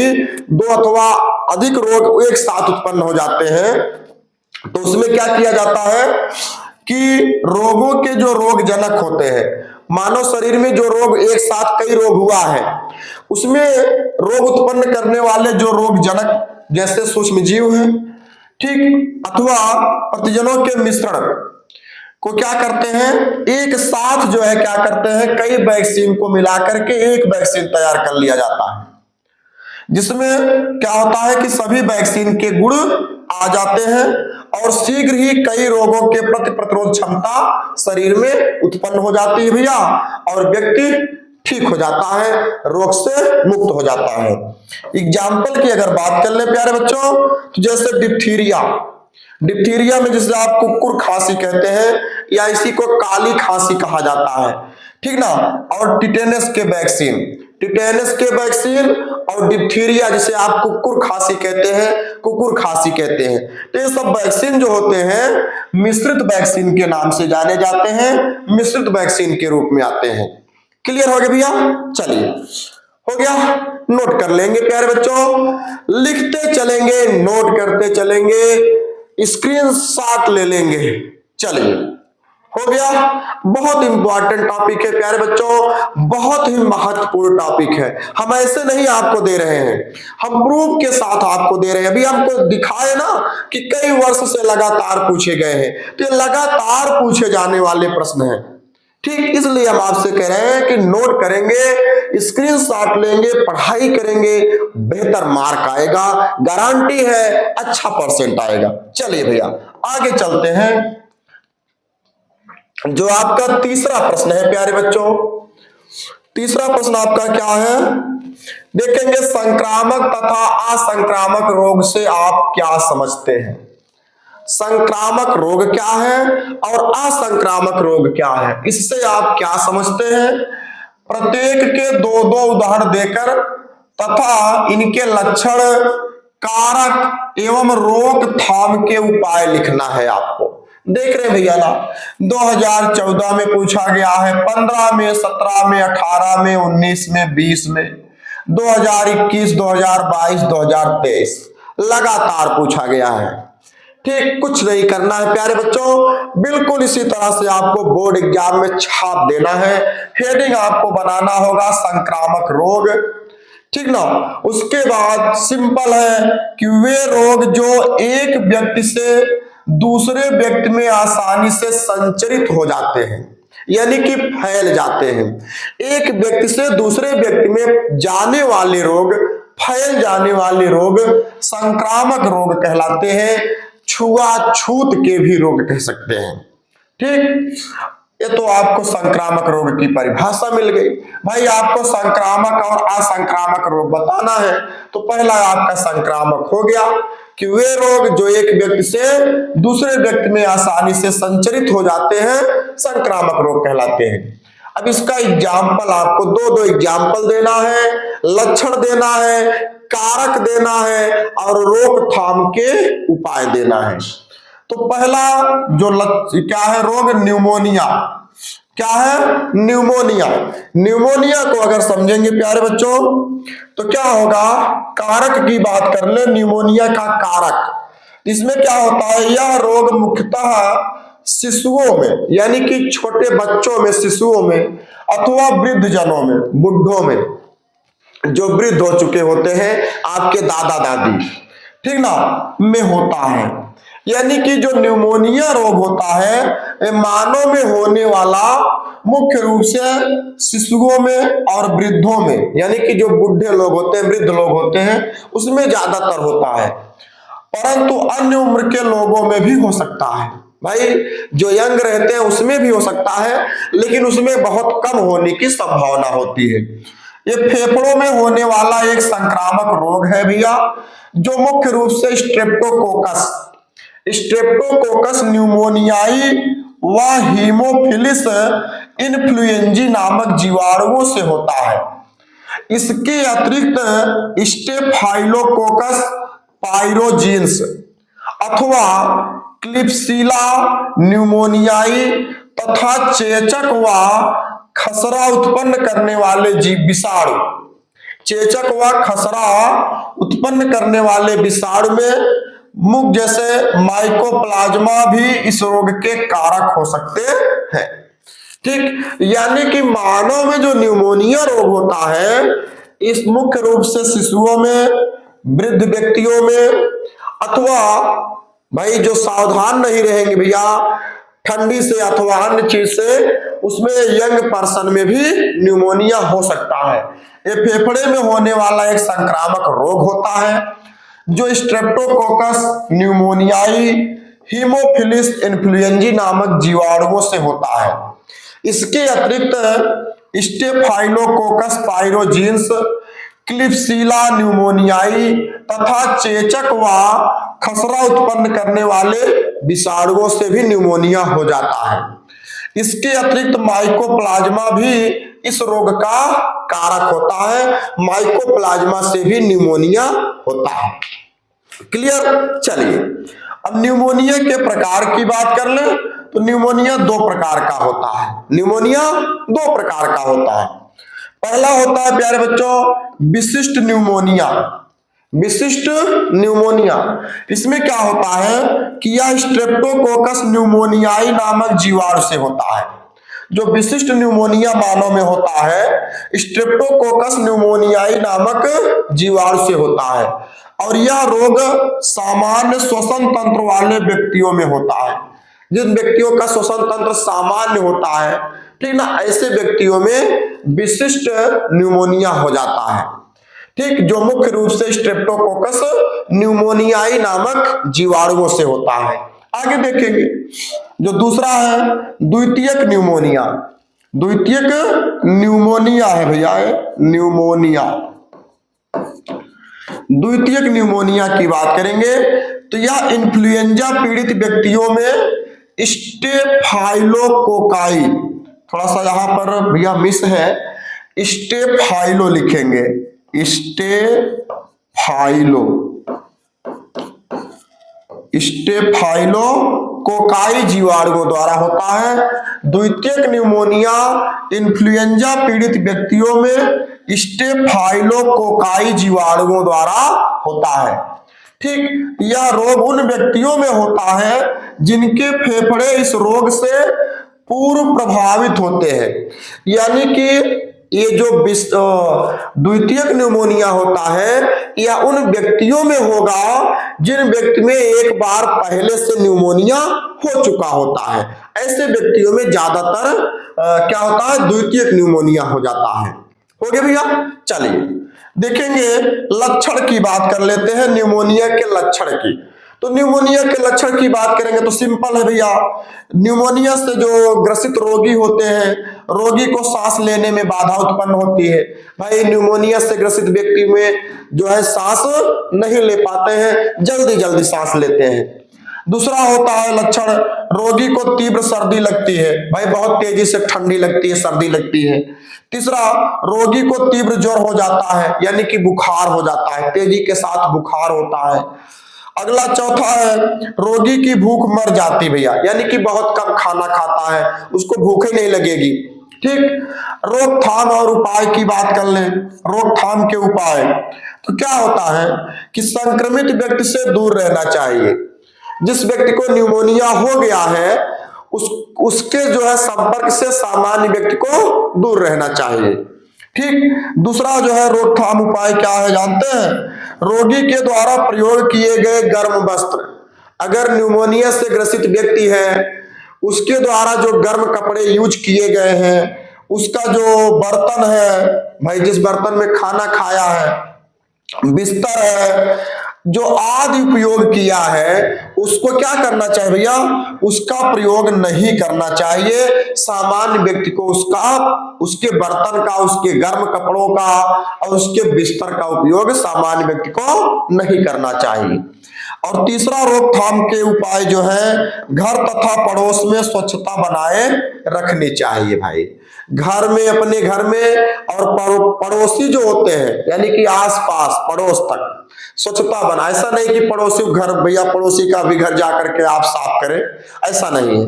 दो अथवा अधिक रोग एक साथ उत्पन्न हो जाते हैं, तो उसमें क्या किया जाता है कि रोगों के जो रोगजनक होते हैं, मानव शरीर में जो रोग एक साथ कई रोग हुआ है, उसमें रोग उत्पन्न करने वाले जो रोगजनक जैसे सूक्ष्मजीव हैं, ठीक, अथवा प्रतिजनों के मिश्रण को क्या करते हैं, एक साथ जो है क्या करते हैं, कई वैक्सीन को मिलाकर के एक वैक्सीन तैयार कर लिया जाता है, जिसमें क्या होता है कि सभी वैक्सीन के गुण आ जाते हैं और शीघ्र ही कई रोगों के प्रति प्रतिरोध क्षमता शरीर में उत्पन्न हो जाती है भैया, और व्यक्ति ठीक हो जाता है, रोग से मुक्त हो जाता है। एग्जाम्पल की अगर बात कर ले प्यारे बच्चों, तो जैसे डिप्थीरिया में जिसे आप कुकुर खांसी कहते हैं या इसी को काली खांसी कहा जाता है, ठीक ना, और टिटेनस के वैक्सीन और डिप्थीरिया जिसे आप कुकुर खांसी कहते हैं, तो ये सब वैक्सीन जो होते हैं मिश्रित वैक्सीन के नाम से जाने जाते हैं, मिश्रित वैक्सीन के रूप में आते हैं। क्लियर हो गया भैया? चलिए हो गया, नोट कर लेंगे प्यारे बच्चों, लिखते चलेंगे, नोट करते चलेंगे, स्क्रीनशॉट ले लेंगे। चलिए हो गया। बहुत इंपॉर्टेंट टॉपिक है प्यारे बच्चों, बहुत ही महत्वपूर्ण टॉपिक है। हम ऐसे नहीं आपको दे रहे हैं, हम प्रूफ के साथ आपको दे रहे हैं। अभी हमको दिखाए ना कि कई वर्ष से लगातार पूछे गए हैं, तो ये लगातार पूछे जाने वाले प्रश्न हैं। ठीक, इसलिए हम आपसे कह रहे हैं कि नोट करेंगे, स्क्रीनशॉट लेंगे, पढ़ाई करेंगे, बेहतर मार्क आएगा, गारंटी है अच्छा परसेंट आएगा। चलिए भैया आगे चलते हैं। जो आपका तीसरा प्रश्न है प्यारे बच्चों, तीसरा प्रश्न आपका क्या है, देखेंगे संक्रामक तथा असंक्रामक रोग से आप क्या समझते हैं। संक्रामक रोग क्या है और असंक्रामक रोग क्या है, इससे आप क्या समझते हैं। प्रत्येक के दो दो उदाहरण देकर तथा इनके लक्षण, कारक एवं रोकथाम के उपाय लिखना है आपको। देख रहे भैया ना, 2014 में पूछा गया है, 15 में, 17 में, 18 में, 19 में, 20 में, 2021, 2022, 2023 लगातार पूछा गया है। ठीक, कुछ नहीं करना है प्यारे बच्चों, बिल्कुल इसी तरह से आपको बोर्ड एग्जाम में छाप देना है। हेडिंग आपको बनाना होगा संक्रामक रोग, ठीक ना। उसके बाद सिंपल है कि वे रोग जो एक व्यक्ति से दूसरे व्यक्ति में आसानी से संचरित हो जाते हैं, यानी कि फैल जाते हैं। एक व्यक्ति से दूसरे व्यक्ति में जाने वाले रोग, फैल जाने वाले रोग संक्रामक रोग कहलाते हैं। छुआछूत के भी रोग कह सकते हैं। ठीक, ये तो आपको संक्रामक रोग की परिभाषा मिल गई। भाई आपको संक्रामक और असंक्रामक रोग बताना है, तो पहला आपका संक्रामक हो गया कि वे रोग जो एक व्यक्ति से दूसरे व्यक्ति में आसानी से संचरित हो जाते हैं, संक्रामक रोग कहलाते हैं। अब इसका एग्जाम्पल आपको दो एग्जाम्पल देना है, लक्षण देना है, कारक देना है और रोकथाम के उपाय देना है। तो पहला जो क्या है रोग, न्यूमोनिया। क्या है, न्यूमोनिया। न्यूमोनिया को अगर समझेंगे प्यारे बच्चों तो क्या होगा, कारक की बात कर ले, न्यूमोनिया का कारक। इसमें क्या होता है, यह रोग मुख्यतः शिशुओं में, यानी कि छोटे बच्चों में, शिशुओं में अथवा वृद्ध जनों में, बुढ़ों में, जो वृद्ध हो चुके होते हैं, आपके दादा दादी, ठीक ना, में होता है। यानी कि जो न्यूमोनिया रोग होता है मानव में होने वाला मुख्य रूप से शिशुओं में और वृद्धों में, यानी कि जो बूढ़े लोग होते हैं, वृद्ध लोग होते हैं, उसमें ज्यादातर होता है, परंतु अन्य उम्र के लोगों में भी हो सकता है। भाई जो यंग रहते हैं उसमें भी हो सकता है, लेकिन उसमें बहुत कम होने की संभावना होती है। ये फेफड़ों में होने वाला एक संक्रामक रोग है भैया, जो मुख्य रूप से स्ट्रेप्टोकोकस न्यूमोनियाई व हीमोफिलिस इन्फ्लुएंजी नामक जीवाणुओं से होता है। इसके अतिरिक्त स्टेफाइलोकोकस पाइरोजीन्स अथवा क्लिप्सिला न्यूमोनियाई तथा चेचक व खसरा उत्पन्न करने वाले विषाणु, चेचक व खसरा उत्पन्न करने वाले विषाणु में मुख्य जैसे माइकोप्लाज्मा भी इस रोग के कारक हो सकते हैं। ठीक, यानी कि मानव में जो न्यूमोनिया रोग होता है, इस मुख्य रूप से शिशुओं में, वृद्ध व्यक्तियों में, अथवा भाई जो सावधान नहीं रहेंगे भैया ठंडी से अथवा अन्य चीज से, उसमें यंग पर्सन में भी न्यूमोनिया हो सकता है। ये फेफड़े में होने वाला एक संक्रामक रोग होता है जो स्ट्रेप्टोकोकस न्यूमोनियाई हीमोफिलिस इन्फ्लुएंजी नामक जीवाणुओं से होता है। इसके अतिरिक्त स्टेफाइलोकोकस पाइरोजीन्स, क्लिप्सिला न्यूमोनियाई तथा चेचक व खसरा उत्पन्न करने वाले विषाणुओं से भी न्यूमोनिया हो जाता है। इसके अतिरिक्त माइकोप्लाज्मा भी इस रोग का कारक होता है, माइकोप्लाज्मा से भी न्यूमोनिया होता है। क्लियर। चलिए अब न्यूमोनिया के प्रकार की बात कर ले, तो न्यूमोनिया दो प्रकार का होता है। न्यूमोनिया दो प्रकार का होता है। पहला होता है प्यारे बच्चों विशिष्ट न्यूमोनिया, विशिष्ट न्यूमोनिया। इसमें क्या होता है कि यह स्ट्रेप्टोकोकस न्यूमोनियाई नामक जीवाणु से होता है। जो विशिष्ट न्यूमोनिया मानव में होता है स्ट्रेप्टोकोकस न्यूमोनियाई नामक जीवाणु से होता है, और यह रोग सामान्य श्वसन तंत्र वाले व्यक्तियों में होता है। जिन व्यक्तियों का श्वसन तंत्र सामान्य होता है, ठीक ना, ऐसे व्यक्तियों में विशिष्ट न्यूमोनिया हो जाता है। ठीक, जो मुख्य रूप से स्ट्रेप्टोकोकस न्यूमोनियाई नामक जीवाणुओं से होता है। आगे देखेंगे जो दूसरा है द्वितीयक न्यूमोनिया। द्वितीयक न्यूमोनिया है भैया, न्यूमोनिया। द्वितीयक न्यूमोनिया की बात करेंगे तो यह इन्फ्लुएंजा पीड़ित व्यक्तियों में स्टेफाइलोकोकाई, थोड़ा सा यहां पर भैया मिस है, स्टेफाइलो लिखेंगे, स्टेफाइलोकोकाई जीवाणुओं द्वारा होता है। द्वितीयक न्यूमोनिया इन्फ्लुएंजा पीड़ित व्यक्तियों में स्टेफाइलोकोकाई जीवाणुओं द्वारा होता है। ठीक, यह रोग उन व्यक्तियों में होता है जिनके फेफड़े इस रोग से पूर्व प्रभावित होते हैं। यानी कि ये जो द्वितीयक न्यूमोनिया होता है यह उन व्यक्तियों में होगा जिन व्यक्ति में एक बार पहले से न्यूमोनिया हो चुका होता है। ऐसे व्यक्तियों में ज्यादातर क्या होता है, द्वितीयक न्यूमोनिया हो जाता है। हो गया भैया। चलिए देखेंगे लक्षण की बात कर लेते हैं, न्यूमोनिया के लक्षण की। तो न्यूमोनिया के लक्षण की बात करेंगे तो सिंपल है भैया। न्यूमोनिया से जो ग्रसित रोगी होते हैं, रोगी को सांस लेने में बाधा उत्पन्न होती है। भाई न्यूमोनिया से ग्रसित व्यक्ति में जो है सांस नहीं ले पाते हैं, जल्दी जल्दी सांस लेते हैं। दूसरा होता है लक्षण, रोगी को तीव्र सर्दी लगती है, भाई बहुत तेजी से ठंडी लगती है, सर्दी लगती है। तीसरा, रोगी को तीव्र ज्वर हो जाता है, यानी कि बुखार हो जाता है, तेजी के साथ बुखार होता है। अगला चौथा है रोगी की भूख मर जाती भैया, यानी कि बहुत कम खाना खाता है, उसको भूख ही नहीं लगेगी। ठीक, रोकथाम और उपाय की बात कर लें। रोकथाम के उपाय तो क्या होता है कि संक्रमित व्यक्ति से दूर रहना चाहिए। जिस व्यक्ति को न्यूमोनिया हो गया है उसके जो है संपर्क से सामान्य व्यक्ति को दूर रहना चाहिए। ठीक, दूसरा जो है रोकथाम उपाय क्या है जानते हैं, रोगी के द्वारा प्रयोग किए गए गर्म वस्त्र। अगर न्यूमोनिया से ग्रसित व्यक्ति है उसके द्वारा जो गर्म कपड़े यूज किए गए हैं, उसका जो बर्तन है, भाई जिस बर्तन में खाना खाया है, बिस्तर है, जो आदि उपयोग किया है, उसको क्या करना चाहिए भैया, उसका प्रयोग नहीं करना चाहिए। सामान्य व्यक्ति को उसके बर्तन का, उसके गर्म कपड़ों का और उसके बिस्तर का उपयोग सामान्य व्यक्ति को नहीं करना चाहिए। और तीसरा रोकथाम के उपाय जो है, घर तथा पड़ोस में स्वच्छता बनाए रखनी चाहिए। भाई घर में, अपने घर में, और पड़ोसी जो होते हैं यानी कि आसपास पड़ोस तक स्वच्छता बना। ऐसा नहीं कि पड़ोसी घर, भैया पड़ोसी का भी घर जाकर के आप साफ करें, ऐसा नहीं है।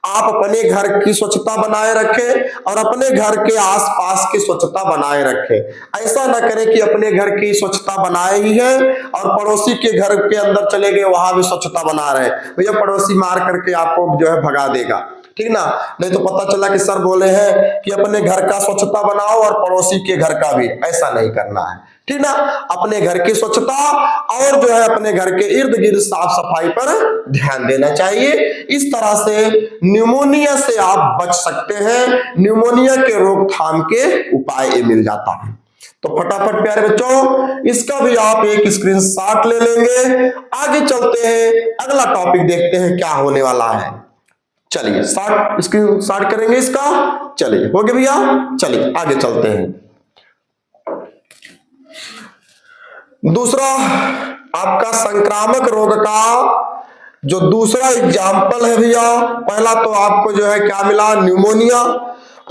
आप अपने घर की स्वच्छता बनाए रखें और अपने घर के आसपास की स्वच्छता बनाए रखें। ऐसा ना करें कि अपने घर की स्वच्छता बनाए ही है और पड़ोसी के घर के अंदर चले गए, वहां भी स्वच्छता बना रहे, भैया पड़ोसी मार करके आपको जो है भगा देगा। ठीक ना, नहीं तो पता चला कि सर बोले हैं कि अपने घर का स्वच्छता बनाओ और पड़ोसी के घर का भी, ऐसा नहीं करना है। ठीक ना, अपने घर की स्वच्छता और जो है अपने घर के इर्द गिर्द साफ सफाई पर ध्यान देना चाहिए। इस तरह से न्यूमोनिया से आप बच सकते हैं। न्यूमोनिया के रोकथाम के उपाय मिल जाता है। तो फटाफट प्यारे बच्चों इसका भी आप एक स्क्रीनशॉट ले लेंगे। आगे चलते हैं, अगला टॉपिक देखते हैं क्या होने वाला है। चलिए स्क्रीनशॉट करेंगे इसका। चलिए हो गया भैया, चलिए आगे चलते हैं। दूसरा आपका संक्रामक रोग का जो दूसरा एग्जाम्पल है भैया, पहला तो आपको जो है क्या मिला, न्यूमोनिया।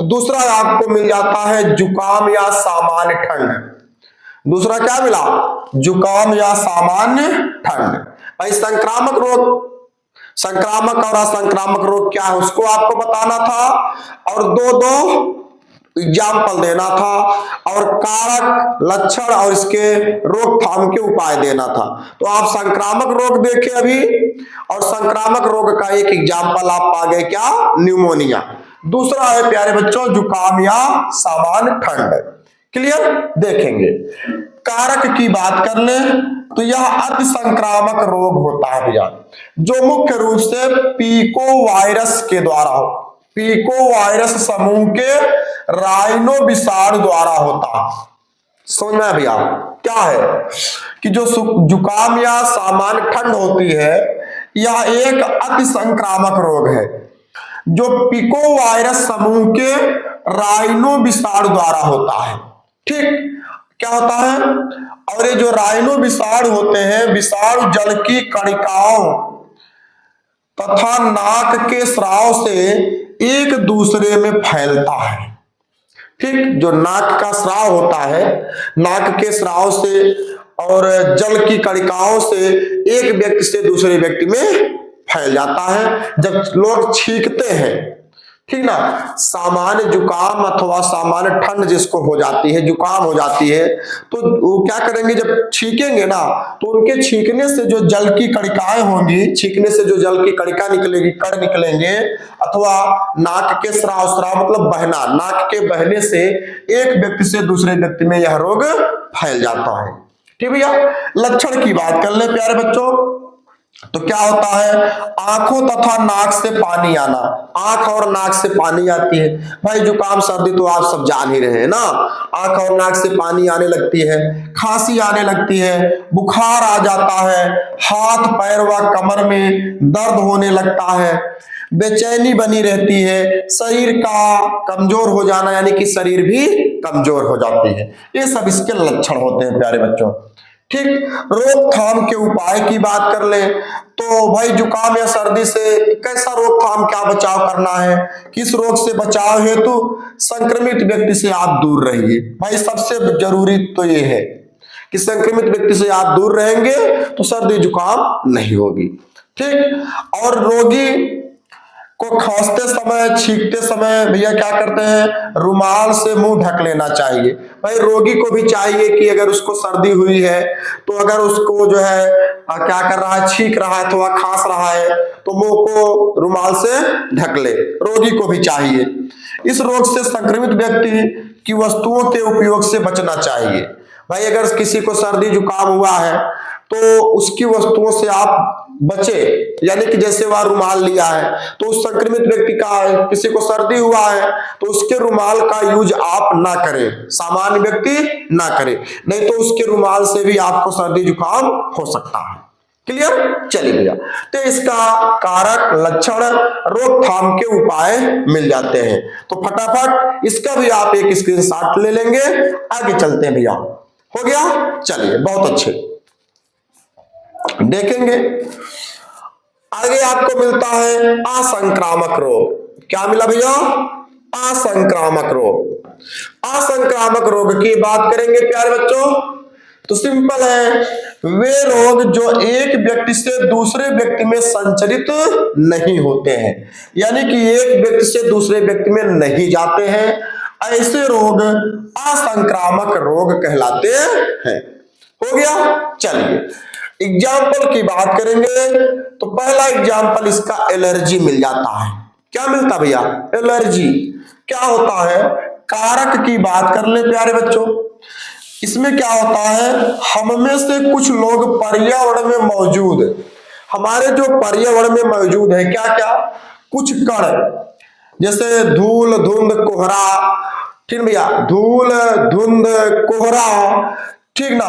दूसरा आपको मिल जाता है जुकाम या सामान्य ठंड। दूसरा क्या मिला, जुकाम या सामान्य ठंड। भाई संक्रामक रोग, संक्रामक और असंक्रामक रोग क्या है उसको आपको बताना था, और दो एग्जाम्पल देना था और कारक, लक्षण और इसके रोकथाम के उपाय देना था। तो आप संक्रामक रोग देखे अभी, और संक्रामक रोग का एक एग्जाम्पल आप पा गए, क्या? न्यूमोनिया। दूसरा है प्यारे बच्चों जुकाम या सामान्य ठंड। क्लियर? देखेंगे कारक की बात कर ले तो यह अति संक्रामक रोग होता है भैया, जो मुख्य रूप से पीको वायरस के द्वारा हो, पीको वायरस समूह के राइनो विषाणु द्वारा होता है। समझ में भैया क्या है कि जो जुकाम या सामान्य ठंड होती है यह एक अति संक्रामक रोग है जो पिको वायरस समूह के राइनो विषाणु द्वारा होता है। ठीक, क्या होता है? और ये जो राइनो विषाणु होते हैं, विषाणु जल की कणिकाओं तथा नाक के स्राव से एक दूसरे में फैलता है। ठीक, जो नाक का स्राव होता है, नाक के स्राव से और जल की कणिकाओं से एक व्यक्ति से दूसरे व्यक्ति में फैल जाता है जब लोग छींकते हैं। ठीक ना, सामान्य जुकाम अथवा सामान्य ठंड जिसको हो जाती है, जुकाम हो जाती है, तो वो क्या करेंगे, जब छींकेंगे ना तो उनके छींकने से जो जल की कणिकाएं होंगी, छींकने से जो जल की कणिका निकलेगी, कण निकलेंगे, अथवा नाक के स्राव, स्राव मतलब बहना, नाक के बहने से एक व्यक्ति से दूसरे व्यक्ति में यह रोग फैल जाता है। ठीक भैया, लक्षण की बात कर ले प्यारे बच्चों, तो क्या होता है? आंखों तथा नाक से पानी आना, आंख और नाक से पानी आती है। भाई जुकाम सर्दी तो आप सब जान ही रहे हैं ना, आंख और नाक से पानी आने लगती है, खांसी आने लगती है, बुखार आ जाता है, हाथ पैर व कमर में दर्द होने लगता है, बेचैनी बनी रहती है, शरीर का कमजोर हो जाना, यानी कि शरीर भी कमजोर हो जाती है। ये सब इसके लक्षण होते हैं प्यारे बच्चों। ठीक, रोकथाम के उपाय की बात कर ले तो भाई जुकाम या सर्दी से कैसा रोकथाम, क्या बचाव करना है? किस रोग से बचाव हेतु संक्रमित व्यक्ति से आप दूर रहिए। भाई सबसे जरूरी तो ये है कि संक्रमित व्यक्ति से आप दूर रहेंगे तो सर्दी जुकाम नहीं होगी। ठीक, और रोगी को खांसते समय, छींकते समय भैया क्या करते हैं, रुमाल से मुंह ढक लेना चाहिए। भाई रोगी को भी चाहिए कि अगर उसको सर्दी हुई है तो अगर उसको जो है क्या कर रहा है, छींक रहा है अथवा खांस रहा है तो मुंह को रुमाल से ढक ले, रोगी को भी चाहिए। इस रोग से संक्रमित व्यक्ति की वस्तुओं के उपयोग से बचना चाहिए। भाई अगर किसी को सर्दी जुकाम हुआ है तो उसकी वस्तुओं से आप बचे, यानी कि जैसे वह रुमाल लिया है तो उस संक्रमित व्यक्ति का, किसी को सर्दी हुआ है तो उसके रुमाल का यूज आप ना करें, सामान्य व्यक्ति ना करे, नहीं तो उसके रुमाल से भी आपको सर्दी जुकाम हो सकता है। क्लियर? चलिए भैया, तो इसका कारक, लक्षण, रोकथाम के उपाय मिल जाते हैं। तो फटाफट इसका भी आप एक स्क्रीनशॉट ले लेंगे, आगे चलते हैं भैया। हो गया? चलिए, बहुत अच्छे। देखेंगे आगे आपको मिलता है असंक्रामक रोग। क्या मिला भैया? असंक्रामक रोग। असंक्रामक रोग की बात करेंगे प्यारे बच्चों तो सिंपल है, वे रोग जो एक व्यक्ति से दूसरे व्यक्ति में संचरित नहीं होते हैं, यानी कि एक व्यक्ति से दूसरे व्यक्ति में नहीं जाते हैं, ऐसे रोग असंक्रामक रोग कहलाते हैं। हो गया? चलिए एग्जाम्पल की बात करेंगे तो पहला एग्जाम्पल इसका एलर्जी मिल जाता है। क्या मिलता भैया? एलर्जी। क्या होता है? कारक की बात कर ले प्यारे बच्चों, इसमें क्या होता है, हम में से कुछ लोग पर्यावरण में मौजूद, हमारे जो पर्यावरण में मौजूद है क्या क्या, कुछ कण जैसे धूल, धुंध, कोहरा, ठीक भैया, धूल, धुंध, कोहरा, ठीक ना,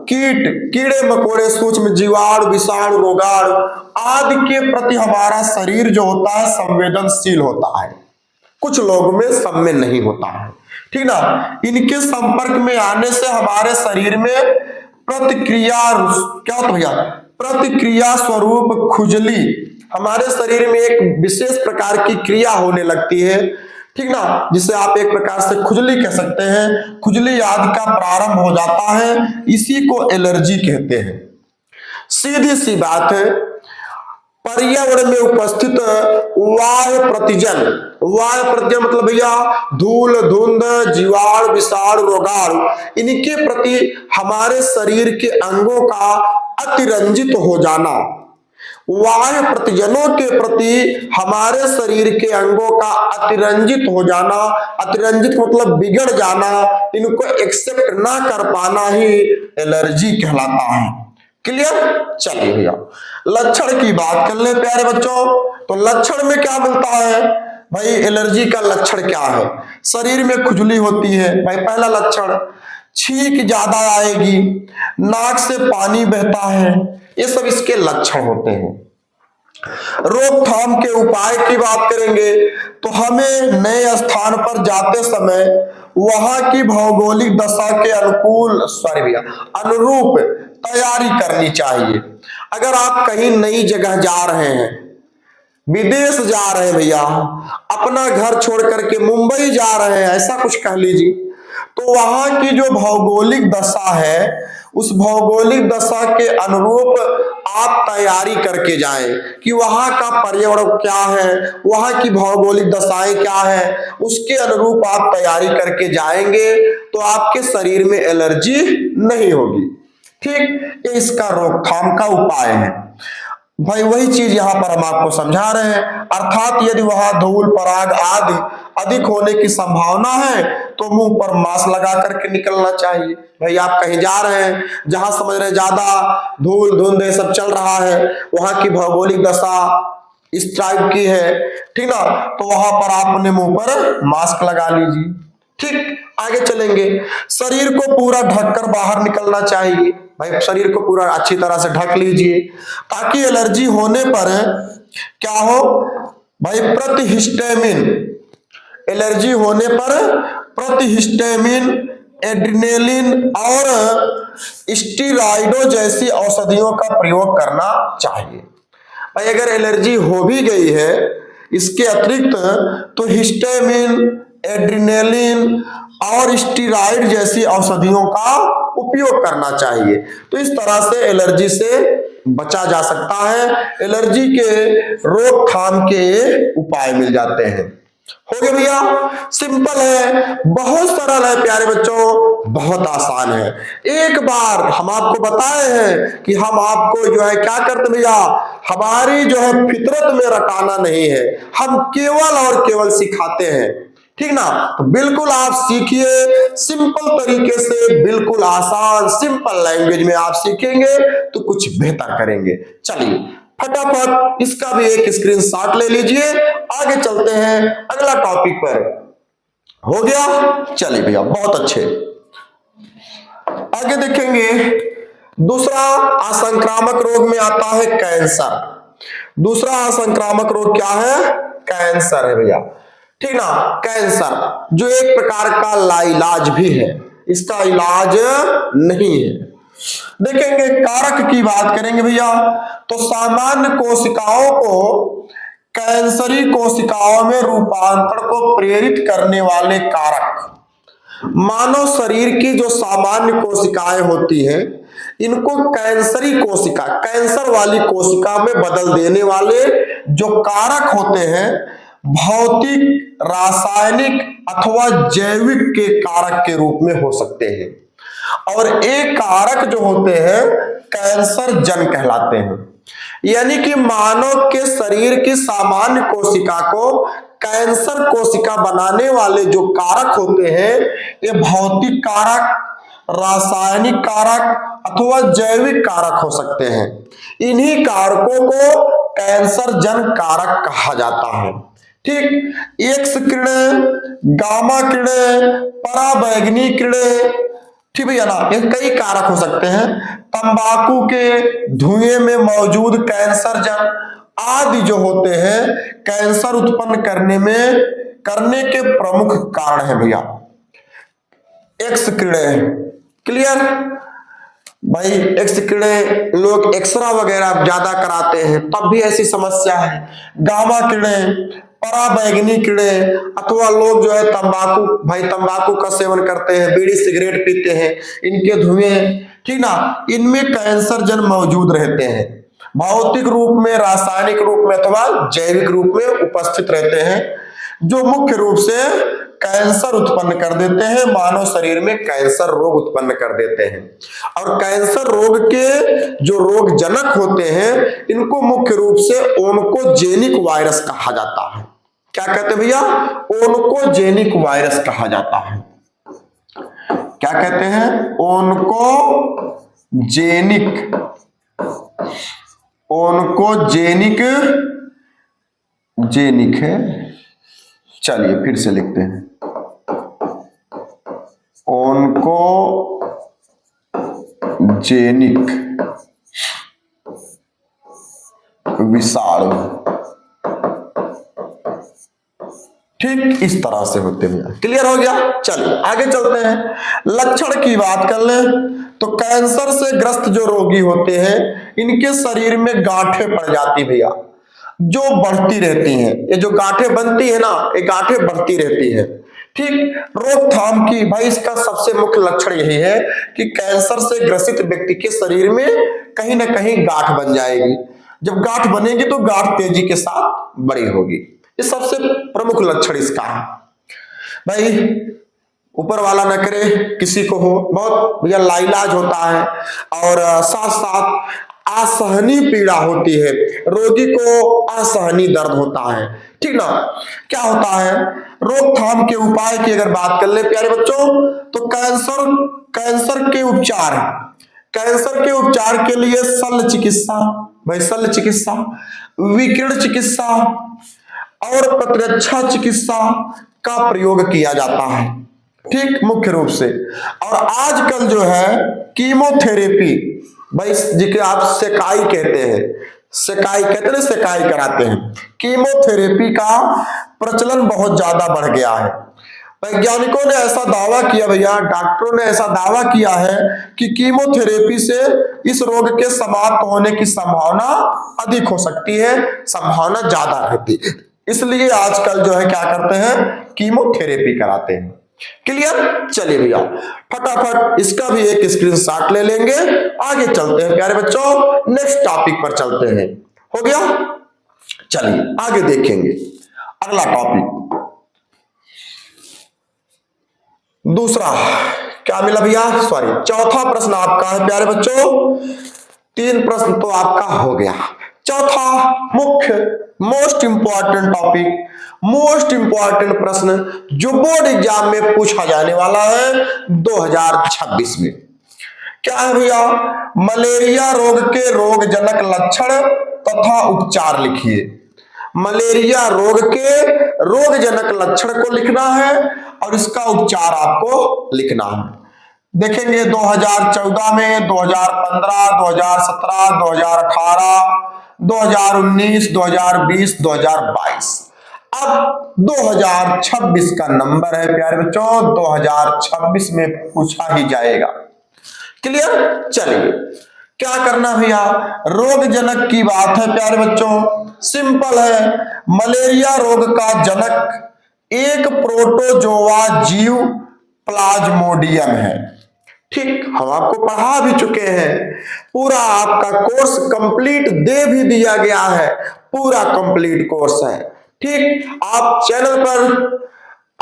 कीट, कीड़े मकोड़े, सूक्ष्म जीवाणु, विषाणु, रोगाणु आदि के प्रति हमारा शरीर जो होता है संवेदनशील होता है, कुछ लोगों में सब में नहीं होता है। ठीक ना, इनके संपर्क में आने से हमारे शरीर में प्रतिक्रिया, क्या होता है भैया, प्रतिक्रिया स्वरूप खुजली, हमारे शरीर में एक विशेष प्रकार की क्रिया होने लगती है, ठीक ना, जिसे आप एक प्रकार से खुजली कह सकते हैं, खुजली आदि का प्रारंभ हो जाता है, इसी को एलर्जी कहते हैं। सीधी सी बात है, पर्यावरण में उपस्थित वायु प्रतिजन, वायु प्रतिजन मतलब भैया धूल, धुंध, जीवाणु, विषाणु, रोगाणु, इनके प्रति हमारे शरीर के अंगों का अतिरंजित हो जाना। वायु प्रतिजनों के प्रति हमारे शरीर के अंगों का अतिरंजित हो जाना, अतिरंजित मतलब बिगड़ जाना, इनको एक्सेप्ट ना कर पाना ही एलर्जी कहलाता है। क्लियर? चलिए भैया लक्षण की बात कर ले प्यारे बच्चों। तो लक्षण में क्या मिलता है भाई? एलर्जी का लक्षण क्या है? शरीर में खुजली होती है भाई, पहला लक्षण। छींक ज्यादा आएगी, नाक से पानी बहता है, ये सब इसके लक्षण होते हैं। रोकथाम के उपाय की बात करेंगे तो हमें नए स्थान पर जाते समय वहां की भौगोलिक दशा के अनुरूप तैयारी करनी चाहिए। अगर आप कहीं नई जगह जा रहे हैं, विदेश जा रहे हैं भैया, अपना घर छोड़ करके मुंबई जा रहे हैं, ऐसा कुछ कह लीजिए, तो वहां की जो भौगोलिक दशा है, उस भौगोलिक दशा के अनुरूप आप तैयारी करके जाएं कि वहां का पर्यावरण क्या है, वहां की भौगोलिक दशाएं क्या है, उसके अनुरूप आप तैयारी करके जाएंगे तो आपके शरीर में एलर्जी नहीं होगी। ठीक, ये इसका रोकथाम का उपाय है भाई। वही चीज यहां पर हम आपको समझा रहे हैं। अर्थात यदि वहां धूल, पराग आदि अधिक होने की संभावना है तो मुंह पर मास्क लगा करके निकलना चाहिए। भाई आप कहीं जा रहे हैं जहां समझ रहे ज्यादा धूल धुंध ये सब चल रहा है, वहां की भौगोलिक दशा इस टाइप की है, ठीक ना, तो वहां पर आप अपने मुंह पर मास्क लगा लीजिए। ठीक, आगे चलेंगे। शरीर को पूरा ढककर बाहर निकलना चाहिए भाई, शरीर को पूरा अच्छी तरह से ढक लीजिए ताकि एलर्जी होने पर क्या हो भाई, प्रतिहिस्टामिन, एलर्जी होने पर प्रतिहिस्टामिन, एड्रेनालिन और स्टेरॉइडों जैसी औषधियों का प्रयोग करना चाहिए। भाई अगर एलर्जी हो भी गई है, इसके अतिरिक्त तो हिस्टामिन, एड्रेनालिन और स्टेरॉइड जैसी औषधियों का उपयोग करना चाहिए। तो इस तरह से एलर्जी से बचा जा सकता है, एलर्जी के रोकथाम के उपाय मिल जाते हैं। हो गया भैया, सिंपल है, बहुत सरल है प्यारे बच्चों, बहुत आसान है। एक बार हम आपको बताए हैं कि हम आपको जो है क्या करते भैया, हमारी जो है फितरत में रटाना नहीं है, हम केवल और केवल सिखाते हैं। ठीक ना, तो बिल्कुल आप सीखिए सिंपल तरीके से, बिल्कुल आसान सिंपल लैंग्वेज में आप सीखेंगे तो कुछ बेहतर करेंगे। चलिए फटाफट इसका भी एक स्क्रीनशॉट ले लीजिए, आगे चलते हैं अगला टॉपिक पर। हो गया? चलिए भैया बहुत अच्छे, आगे देखेंगे। दूसरा असंक्रामक रोग में आता है कैंसर। दूसरा असंक्रामक रोग क्या है? कैंसर है भैया, ठीक ना। कैंसर जो एक प्रकार का लाइलाज भी है, इसका इलाज नहीं है। देखेंगे कारक की बात करेंगे भैया, तो सामान्य कोशिकाओं को कैंसरी कोशिकाओं में रूपांतरण को प्रेरित करने वाले कारक, मानव शरीर की जो सामान्य कोशिकाएं होती हैं, इनको कैंसरी कोशिका, कैंसर वाली कोशिका में बदल देने वाले जो कारक होते हैं, भौतिक, रासायनिक अथवा जैविक के कारक के रूप में हो सकते हैं। और एक कारक जो होते हैं कैंसर जन कहलाते हैं। यानी कि मानव के शरीर की सामान्य कोशिका को कैंसर कोशिका बनाने वाले जो कारक होते हैं, ये भौतिक कारक, रासायनिक कारक अथवा जैविक कारक हो सकते हैं। इन्हीं कारकों को कैंसर जन कारक कहा जाता है। ठीक, एक्स किरणें, गामा किरणें, पराबैंगनी किरणें, ठीक है ना, ये कई कारक हो सकते हैं। तंबाकू के धुएं में मौजूद कैंसर जन आदि जो होते हैं कैंसर उत्पन्न करने के प्रमुख कारण है भैया एक्स किरणें। क्लियर भाई, एक्स किरणें लोग एक्सरा वगैरह ज्यादा कराते हैं तब भी ऐसी समस्या है। गामा किरणें, पराबैंगनी किरणें अथवा लोग जो है तंबाकू का सेवन करते हैं, बीड़ी सिगरेट पीते हैं, इनके धुएं, ठीक ना, इनमें कैंसर जन मौजूद रहते हैं। भौतिक रूप में, रासायनिक रूप में अथवा जैविक रूप में उपस्थित रहते हैं, जो मुख्य रूप से कैंसर उत्पन्न कर देते हैं, मानव शरीर में कैंसर रोग उत्पन्न कर देते हैं। और कैंसर रोग के जो रोग जनक होते हैं, इनको मुख्य रूप से ओन्कोजेनिक वायरस कहा जाता है। क्या कहते हैं भैया? ओन्कोजेनिक वायरस कहा जाता है। क्या कहते हैं? ओन्कोजेनिक जेनिक है। चलिए फिर से लिखते हैं, ओन्कोजेनिक विषाणु। ठीक इस तरह से होते हैं। क्लियर हो गया? चलिए आगे चलते हैं, लक्षण की बात कर लें तो कैंसर से ग्रस्त जो रोगी होते हैं, इनके शरीर में गांठें पड़ जाती भैया, जो बढ़ती रहती हैं। ये जो गांठें बनती है ना, ये गांठें बढ़ती रहती है। ठीक, रोकथाम की भाई इसका सबसे मुख्य लक्षण यही है कि कैंसर से ग्रसित व्यक्ति के शरीर में कहीं ना कहीं गांठ बन जाएगी। जब गांठ बनेगी तो गांठ तेजी के साथ बड़ी होगी। ये सबसे प्रमुख लक्षण इसका है। भाई ऊपर वाला न करे किसी को हो, बहुत भैया लाइलाज होता है, और साथ साथ असहनीय पीड़ा होती है, रोगी को असहनीय दर्द होता है। ठीक ना? क्या होता है? रोकथाम के उपाय की अगर बात कर ले प्यारे बच्चों, तो कैंसर के उपचार के लिए शल्य चिकित्सा, भाई शल्य चिकित्सा, विकिरण चिकित्सा और प्रतिरक्षा चिकित्सा का प्रयोग किया जाता है। ठीक, मुख्य रूप से। और आजकल जो है कीमोथेरेपी, भाई जिसे आप सेकाई कहते हैं, सेकाई कराते हैं। कीमोथेरेपी का प्रचलन बहुत ज्यादा बढ़ गया है। वैज्ञानिकों ने ऐसा दावा किया भैया, डॉक्टरों ने ऐसा दावा किया है कि कीमोथेरेपी से इस रोग के समाप्त होने की संभावना अधिक हो सकती है, संभावना ज्यादा रहती है। इसलिए आजकल जो है क्या करते हैं? कीमोथेरेपी कराते हैं। क्लियर? चलिए भैया फटाफट इसका भी एक स्क्रीनशॉट ले लेंगे, आगे चलते हैं प्यारे बच्चों, नेक्स्ट टॉपिक पर चलते हैं। हो गया? चलिए आगे देखेंगे अगला टॉपिक। दूसरा क्या मिला भैया? सॉरी, चौथा प्रश्न आपका है प्यारे बच्चों। 3 प्रश्न तो आपका हो गया। चौथा मुख्य most important topic, most important प्रश्न जो बोर्ड एग्जाम में पूछा जाने वाला है 2026 में, क्या है भैया? मलेरिया रोग के रोगजनक लक्षण तथा उपचार लिखिए। मलेरिया रोग के रोगजनक लक्षण को लिखना है और इसका उपचार आपको लिखना है। देखेंगे 2014 में, 2015, 2017, 2018, 2019, 2020, 2022, अब 2026 का नंबर है प्यारे बच्चों, 2026 में पूछा ही जाएगा। क्लियर? चलिए क्या करना भैया? रोगजनक की बात है प्यारे बच्चों, सिंपल है। मलेरिया रोग का जनक एक प्रोटोजोआ जीव प्लाज्मोडियम है। ठीक, हम आपको पढ़ा भी चुके हैं, पूरा आपका कोर्स कंप्लीट दे भी दिया गया है, पूरा कंप्लीट कोर्स है। ठीक, आप चैनल पर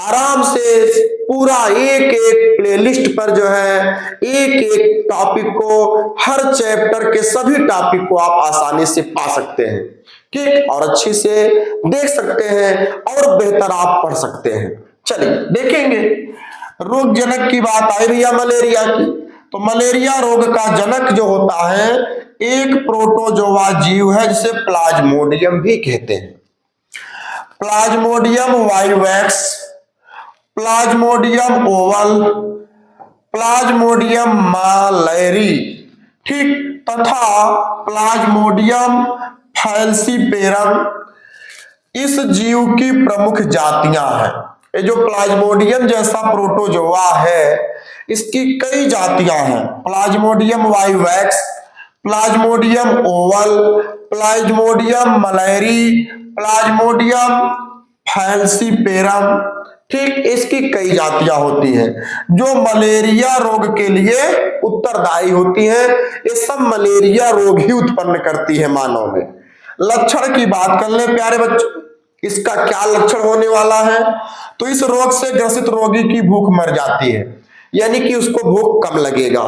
आराम से पूरा एक एक प्लेलिस्ट पर जो है एक एक टॉपिक को, हर चैप्टर के सभी टॉपिक को आप आसानी से पा सकते हैं। ठीक, और अच्छी से देख सकते हैं और बेहतर आप पढ़ सकते हैं। चलिए देखेंगे, रोग जनक की बात आई भैया मलेरिया की, तो मलेरिया रोग का जनक जो होता है एक प्रोटोजोआ जीव है जिसे प्लाज्मोडियम भी कहते हैं। Plasmodium vivax, plasmodium ovale, plasmodium malariae, ठीक, तथा प्लाज्मोडियम फैल्सीपेरम इस जीव की प्रमुख जातियां हैं। ये जो प्लाज्मोडियम जैसा प्रोटोजोआ है, इसकी कई जातियां हैं। Plasmodium vivax, plasmodium ovale, plasmodium malariae, plasmodium falciparum, ठीक, इसकी कई जातियां होती हैं जो मलेरिया रोग के लिए उत्तरदायी होती हैं। ये सब मलेरिया रोग ही उत्पन्न करती है मानव में। लक्षण की बात कर ले प्यारे बच्चों, इसका क्या लक्षण होने वाला है? तो इस रोग से ग्रसित रोगी की भूख मर जाती है, यानी कि उसको भूख कम लगेगा।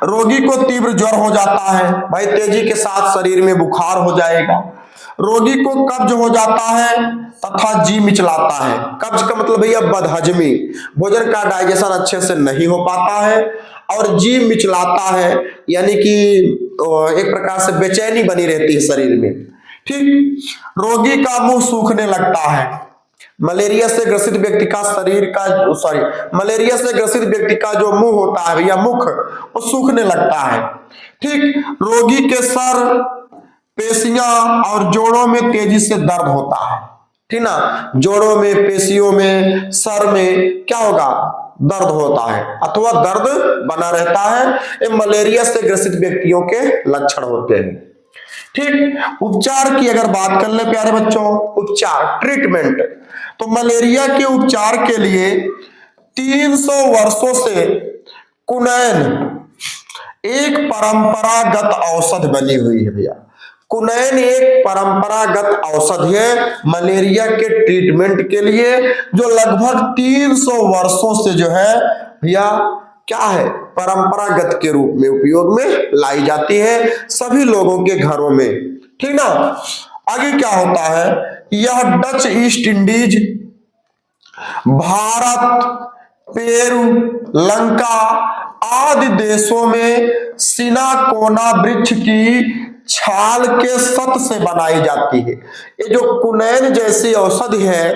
रोगी को तीव्र ज्वर हो जाता है, भाई तेजी के साथ शरीर में बुखार हो जाएगा। रोगी को कब्ज हो जाता है तथा जी मिचलाता है। कब्ज का मतलब भैया बदहजमी, भोजन का डाइजेशन अच्छे से नहीं हो पाता है, और जी मिचलाता है, यानी कि एक प्रकार से बेचैनी बनी रहती है शरीर में। ठीक, रोगी का मुंह सूखने लगता है। मलेरिया से ग्रसित व्यक्ति का मलेरिया से ग्रसित व्यक्ति का जो मुंह होता है भैया, मुख, वो सूखने लगता है। ठीक, रोगी के सर, पेशियां और जोड़ों में तेजी से दर्द होता है। ठीक ना, जोड़ों में, पेशियों में, सर में क्या होगा? दर्द होता है अथवा दर्द बना रहता है। ये मलेरिया से ग्रसित व्यक्तियों के लक्षण होते हैं। ठीक, उपचार की अगर बात कर ले प्यारे बच्चों, उपचार, ट्रीटमेंट, तो मलेरिया के उपचार के लिए 300 वर्षों से कुनैन एक परंपरागत औषध बनी हुई है भैया। कुनैन एक परंपरागत औषधि है मलेरिया के ट्रीटमेंट के लिए, जो लगभग 300 वर्षों से जो है भैया क्या है, परंपरागत के रूप में उपयोग में लाई जाती है सभी लोगों के घरों में। ठीक ना, आगे क्या होता है? यह Dutch east Indies, Bharat, Peru, Lanka आदि देशों में सिनाकोना वृक्ष की छाल के सत से बनाई जाती है। ये जो कुनैन जैसी औषधि है,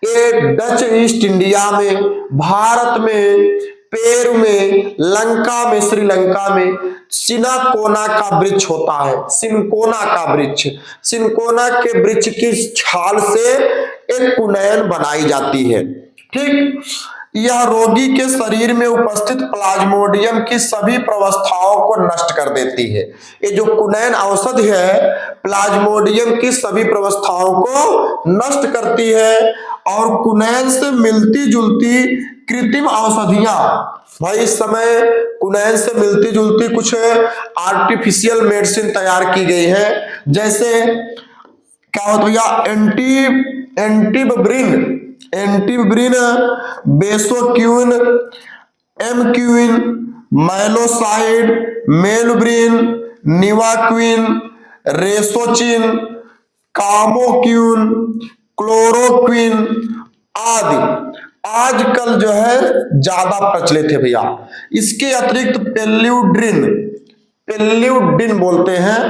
ये डच ईस्ट इंडिया में, भारत में, पेरू में, लंका में, श्रीलंका में सिनाकोना का वृक्ष होता है। सिनकोना का वृक्ष, सिनकोना के वृक्ष की छाल से एक कुनैन बनाई जाती है। ठीक, यह रोगी के शरीर में उपस्थित प्लाज्मोडियम की सभी प्रवस्थाओं को नष्ट कर देती है। ये जो कुनैन औषधि है प्लाज्मोडियम की सभी प्रवस्थाओं को नष्ट करती है। और कुनैन से मिलती जुलती कृत्रिम औषधियां, भाई इस समय कुनैन से मिलती जुलती कुछ आर्टिफिशियल मेडिसिन तैयार की गई है। जैसे क्या होता है भैया, एंटीबिब्रिन, बेसोक्यून, एमक्यूइन, मैलोसाइड, मेलब्रिन, निवाक्विन, रेसोचिन, कामोक्यून, क्लोरोक्विन आदि आजकल जो है ज्यादा प्रचलित है भैया। इसके अतिरिक्त पेल्यूड्रिन बोलते हैं,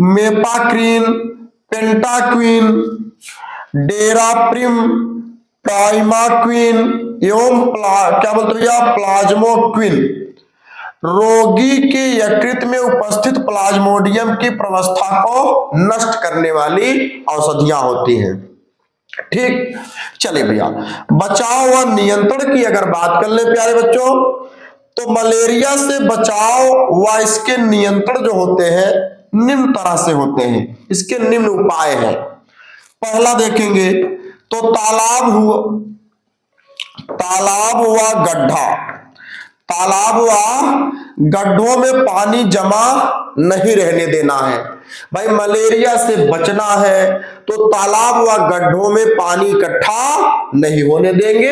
मेपाक्रीन, पेंटाक्विन, डेराप्रिम, प्राइमाक्विन एवं क्या बोलते भैया, प्लाज्मोक्विन रोगी के यकृत में उपस्थित प्लाज्मोडियम की प्रवस्था को नष्ट करने वाली औषधियां होती हैं। ठीक, चलिए भैया, बचाव व नियंत्रण की अगर बात कर ले प्यारे बच्चों, तो मलेरिया से बचाव व इसके नियंत्रण जो होते हैं निम्न तरह से होते हैं। इसके निम्न उपाय हैं। पहला देखेंगे तो तालाब हुआ गड्ढा, तालाब हुआ गड्ढों में पानी जमा नहीं रहने देना है। भाई मलेरिया से बचना है तो तालाब व गड्ढों में पानी इकट्ठा नहीं होने देंगे,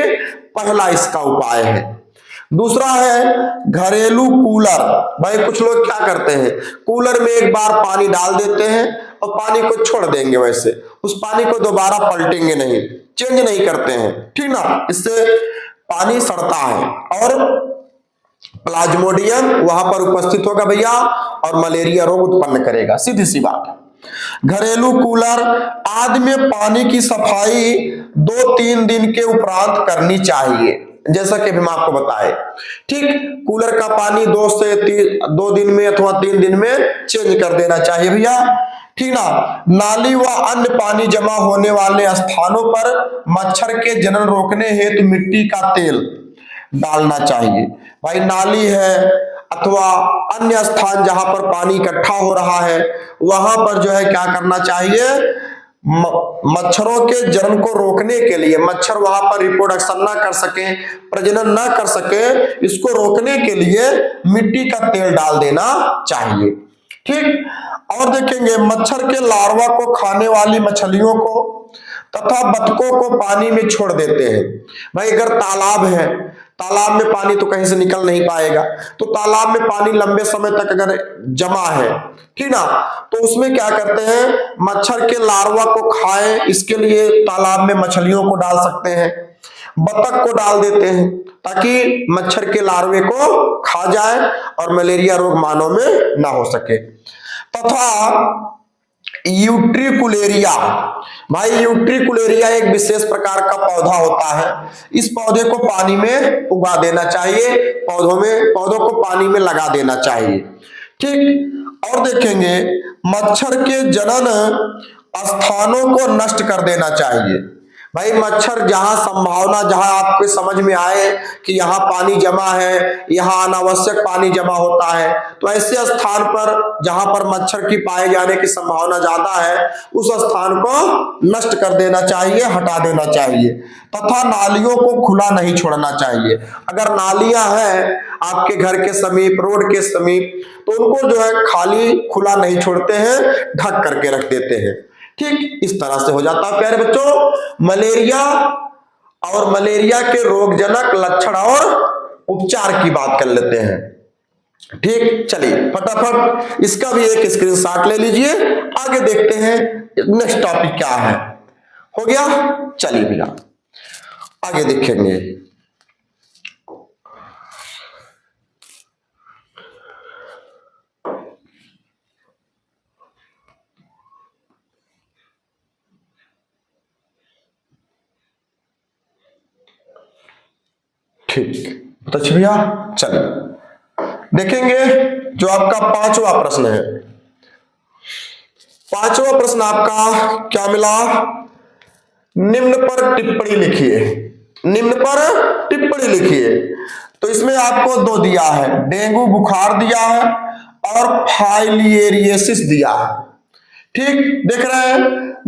पहला इसका उपाय है। दूसरा है घरेलू कूलर। भाई कुछ लोग क्या करते हैं, कूलर में एक बार पानी डाल देते हैं और पानी को छोड़ देंगे, वैसे उस पानी को दोबारा पलटेंगे नहीं, चेंज नहीं करते हैं। ठीक ना, इससे पानी सड़ता है और प्लाज्मोडियम वहां पर उपस्थित होगा भैया और मलेरिया रोग उत्पन्न करेगा, सीधी सी बात है। घरेलू कूलर आदि में पानी की सफाई 2-3 दिन के उपरांत करनी चाहिए, जैसा कि हम आपको बताए। ठीक, कूलर का पानी 2 दिन में अथवा 3 दिन में चेंज कर देना चाहिए भैया। ठीक ना, नाली व अन्य पानी जमा होने वाले स्थानों पर मच्छर के जनन रोकने हेतु मिट्टी का तेल डालना चाहिए। भाई नाली है अथवा अन्य स्थान जहां पर पानी इकट्ठा हो रहा है वहां पर जो है क्या करना चाहिए, मच्छरों के जन्म को रोकने के लिए, मच्छर वहां पर रिप्रोडक्शन ना कर सके, प्रजनन ना कर सके, इसको रोकने के लिए मिट्टी का तेल डाल देना चाहिए। ठीक। और देखेंगे मच्छर के लार्वा को खाने वाली मछलियों को तथा बतखों को पानी में छोड़ देते हैं। भाई अगर तालाब है, तालाब में पानी तो कहीं से निकल नहीं पाएगा, तो तालाब में पानी लंबे समय तक अगर जमा है, ठीक ना, तो उसमें क्या करते हैं, मच्छर के लार्वा को खाए, इसके लिए तालाब में मछलियों को डाल सकते हैं, बतख को डाल देते हैं, ताकि मच्छर के लार्वे को खा जाए और मलेरिया रोग मानव में ना हो सके। तथा यूट्रिकुलेरिया, भाई यूट्रिकुलेरिया एक विशेष प्रकार का पौधा होता है, इस पौधे को पानी में उगा देना चाहिए, पौधों को पानी में लगा देना चाहिए। ठीक। और देखेंगे मच्छर के जनन स्थानों को नष्ट कर देना चाहिए। भाई मच्छर जहां संभावना, जहां आपको समझ में आए कि यहाँ पानी जमा है, यहाँ अनावश्यक पानी जमा होता है, तो ऐसे स्थान पर जहां पर मच्छर की पाए जाने की संभावना ज्यादा है, उस स्थान को नष्ट कर देना चाहिए, हटा देना चाहिए। तथा नालियों को खुला नहीं छोड़ना चाहिए। अगर नालियां हैं आपके घर के समीप, रोड के समीप, तो उनको जो है खाली खुला नहीं छोड़ते हैं, ढक करके रख देते हैं। ठीक। इस तरह से हो जाता है प्यारे बच्चों मलेरिया। और मलेरिया के रोगजनक लक्षण और उपचार की बात कर लेते हैं। ठीक। चलिए फटाफट इसका भी एक स्क्रीनशॉट ले लीजिए, आगे देखते हैं नेक्स्ट टॉपिक क्या है। हो गया। चलिए भैया आगे देखेंगे। ठीक। तो अच्छा भैया चलिए देखेंगे जो आपका पांचवा प्रश्न है। पांचवा प्रश्न आपका क्या मिला, निम्न पर टिप्पणी लिखिए। निम्न पर टिप्पणी लिखिए। तो इसमें आपको दो दिया है, डेंगू बुखार दिया है और फाइलिएरियसिस दिया है। ठीक। देख रहे हैं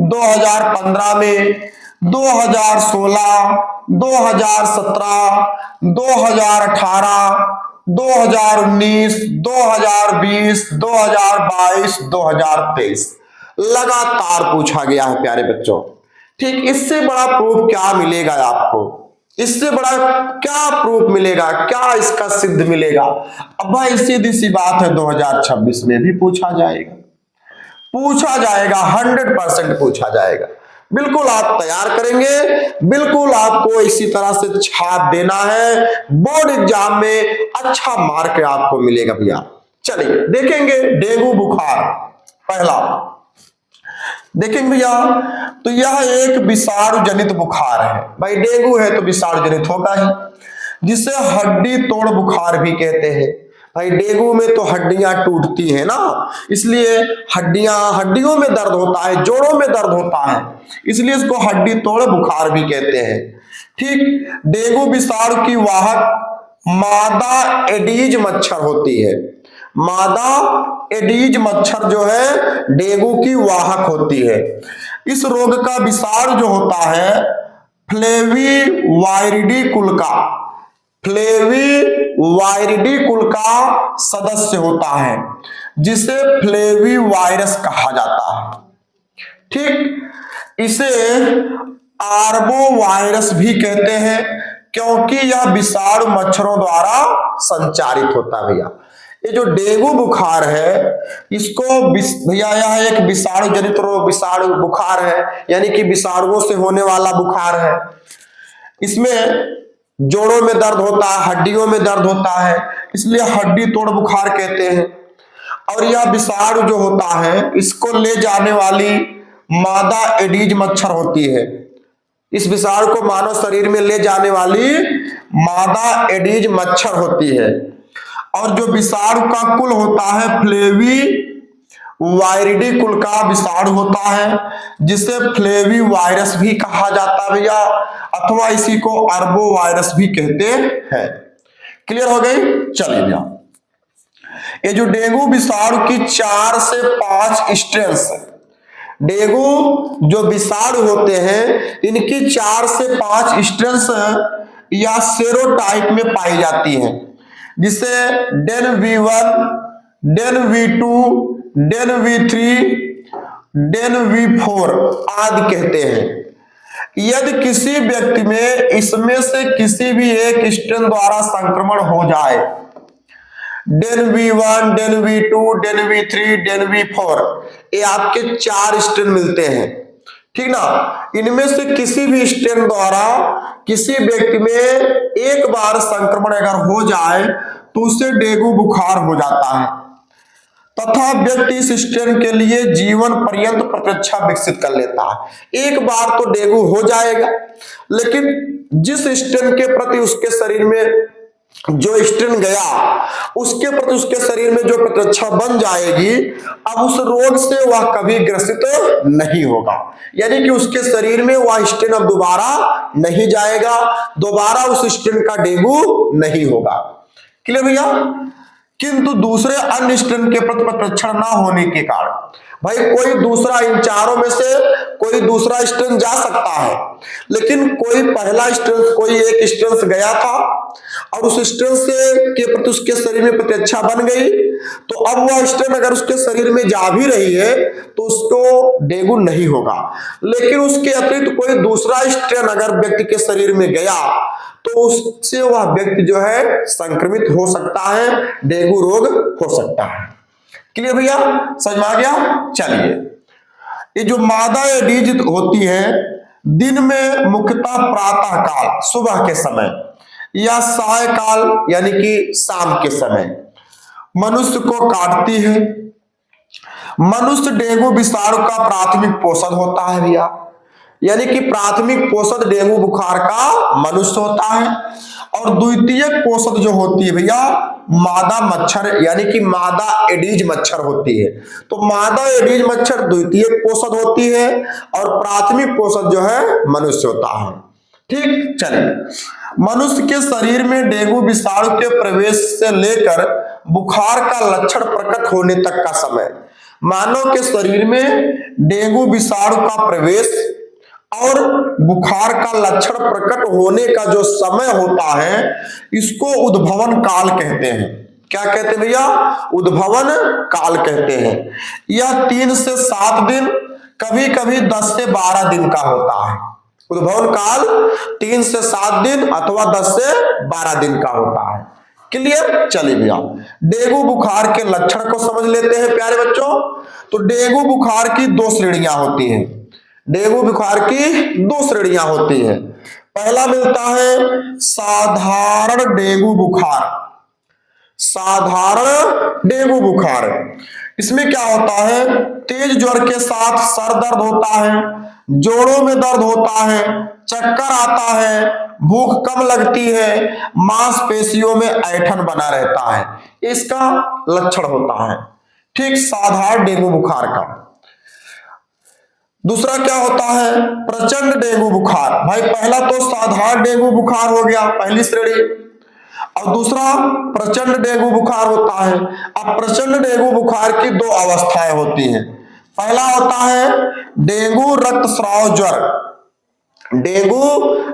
2015 में, 2016, 2017, 2018, 2019, 2020, 2022, 2023 लगातार पूछा गया है प्यारे बच्चों। ठीक। इससे बड़ा प्रूफ क्या मिलेगा आपको, इससे बड़ा क्या प्रूफ मिलेगा, क्या इसका सिद्ध मिलेगा। अब भाई सीधी सी बात है 2026 में भी पूछा जाएगा, पूछा जाएगा, 100% पूछा जाएगा। बिल्कुल आप तैयार करेंगे, बिल्कुल आपको इसी तरह से छाप देना है, बोर्ड एग्जाम में अच्छा मार्क आपको मिलेगा भैया। चलिए देखेंगे डेंगू बुखार। पहला देखेंगे भैया, तो यह एक विषाणु जनित बुखार है। भाई डेंगू है तो विषाणु जनित होगा ही, जिसे हड्डी तोड़ बुखार भी कहते हैं। भाई डेंगू में तो हड्डियां टूटती है ना, इसलिए हड्डियों में दर्द होता है, जोड़ों में दर्द होता है, इसलिए इसको हड्डी तोड़ बुखार भी कहते हैं। ठीक। डेंगू विषाणु की वाहक मादा एडीज मच्छर होती है। मादा एडीज मच्छर जो है डेंगू की वाहक होती है। इस रोग का विषाणु जो होता है फ्लेवीवाइरिडी कुल का, फ्लेवीवाइरिडी कुल का सदस्य होता है, जिसे फ्लेवीवायरस कहा जाता है। ठीक। इसे आर्बोवायरस भी कहते हैं, क्योंकि यह विषाणु मच्छरों द्वारा संचारित होता है भैया। ये जो डेंगू बुखार है, इसको भैया यह एक विषाणु जनित रोग, विषाणु बुखार है, यानी कि विषाणुओं से होने वाला बुखार है। इसमें जोड़ों में दर्द होता है, हड्डियों में दर्द होता है, इसलिए हड्डी तोड़ बुखार कहते हैं। और यह विषाणु जो होता है, इसको ले जाने वाली मादा एडीज मच्छर होती है। इस विषाणु को मानव शरीर में ले जाने वाली मादा एडीज मच्छर होती है। और जो विषाणु का कुल होता है फ्लेवीवाइरिडी कुल का विषाणु होता है, जिसे फ्लेवीवायरस भी कहा जाता है भैया, अथवा इसी को अर्बोवायरस भी कहते हैं। क्लियर हो गई। चलिए भैया, ये जो डेंगू विषाणु की 4 से 5 स्ट्रेन्स डेंगू जो विषाणु होते हैं इनकी 4 से 5 स्ट्रेन्स या सेरोटाइप में पाई जाती हैं, जिसे Dane V1, Dane V2, Dane V3, Dane V4 आदि कहते हैं। यदि किसी व्यक्ति में इसमें से किसी भी एक स्ट्रेन द्वारा संक्रमण हो जाए, Dane V1, Dane V2, Dane V3, Dane V4, ये आपके 4 स्ट्रेन मिलते हैं, ठीक ना। इनमें से किसी भी स्ट्रेन द्वारा किसी व्यक्ति में एक बार संक्रमण अगर हो जाए तो उसे डेंगू बुखार हो जाता है तथा व्यक्ति इस स्ट्रेन के लिए जीवन पर्यंत प्रतिरक्षा विकसित कर लेता है। एक बार तो डेंगू हो जाएगा, लेकिन जिस स्ट्रेन के प्रति उसके शरीर में जो स्ट्रेन गया उसके प्रति उसके शरीर में जो प्रतिरक्षा बन जाएगी, अब उस रोग से वह कभी ग्रसित नहीं होगा। यानी कि उसके शरीर में वह स्ट्रेन अब दोबारा नहीं जाएगा, दोबारा उस स्ट्रेन का डेंगू नहीं होगा। क्लियर भैया। किंतु दूसरे अन्य स्ट्रेन के प्रति प्रतिरक्षण ना होने के कारण भाई कोई दूसरा, इन चारों में से कोई दूसरा स्ट्रेन जा सकता है, लेकिन कोई पहला स्ट्रेन, कोई एक स्ट्रेन से गया था और उस स्ट्रेन से के प्रति उसके शरीर में प्रतिरक्षा बन गई, तो अब वह स्ट्रेन अगर उसके शरीर में जा भी रही है तो उसको डेंगू नहीं होगा। लेकिन उसके अतिरिक्त कोई दूसरा स्ट्रेन अगर व्यक्ति के शरीर में गया तो उससे वह व्यक्ति जो है संक्रमित हो सकता है, डेंगू रोग हो सकता है। क्लियर भैया, समझ में आ गया। चलिए, ये जो मादा एडीज होती है दिन में मुख्यतः प्रातः काल सुबह के समय या साय काल यानी कि शाम के समय मनुष्य को काटती है। मनुष्य डेंगू विषाणु का प्राथमिक पोषक होता है भैया, यानी कि प्राथमिक पोषक डेंगू बुखार का मनुष्य होता है, और द्वितीयक पोषक जो होती है भैया मादा मच्छर यानी कि मादा एडीज मच्छर होती है। तो मादा एडीज मच्छर द्वितीयक पोषक होती है और प्राथमिक पोषक जो है मनुष्य होता है। ठीक, चलिए, मनुष्य के शरीर में डेंगू विषाणु के प्रवेश से लेकर बुखार का लक्षण प्रकट होने तक का समय, मानव के शरीर में डेंगू विषाणु का प्रवेश और बुखार का लक्षण प्रकट होने का जो समय होता है इसको उद्भवन काल कहते हैं। क्या कहते हैं भैया? उद्भवन काल कहते हैं। यह 3 से 7 दिन, कभी कभी 10 से 12 दिन का होता है। उद्भवन काल 3 से 7 दिन अथवा 10 से 12 दिन का होता है। क्लियर। चलिए भैया, डेंगू बुखार के लक्षण को समझ लेते हैं प्यारे बच्चों। तो डेंगू बुखार की 2 श्रेणियां होती हैं। डेंगू बुखार की 2 श्रेणियां होती है। पहला मिलता है साधारण डेंगू बुखार। साधारण डेंगू बुखार, इसमें क्या होता है? तेज ज्वर के साथ सर दर्द होता है, जोड़ों में दर्द होता है, चक्कर आता है, भूख कम लगती है, मांसपेशियों में ऐंठन बना रहता है, इसका लक्षण होता है। ठीक, साधारण डेंगू बुखार का। दूसरा क्या होता है? प्रचंड डेंगू बुखार। भाई पहला तो साधारण डेंगू बुखार हो गया, पहली श्रेणी, और दूसरा प्रचंड डेंगू बुखार होता है। अब प्रचंड डेंगू बुखार की 2 अवस्थाएं होती हैं। पहला होता है डेंगू रक्तस्राव ज्वर। डेंगू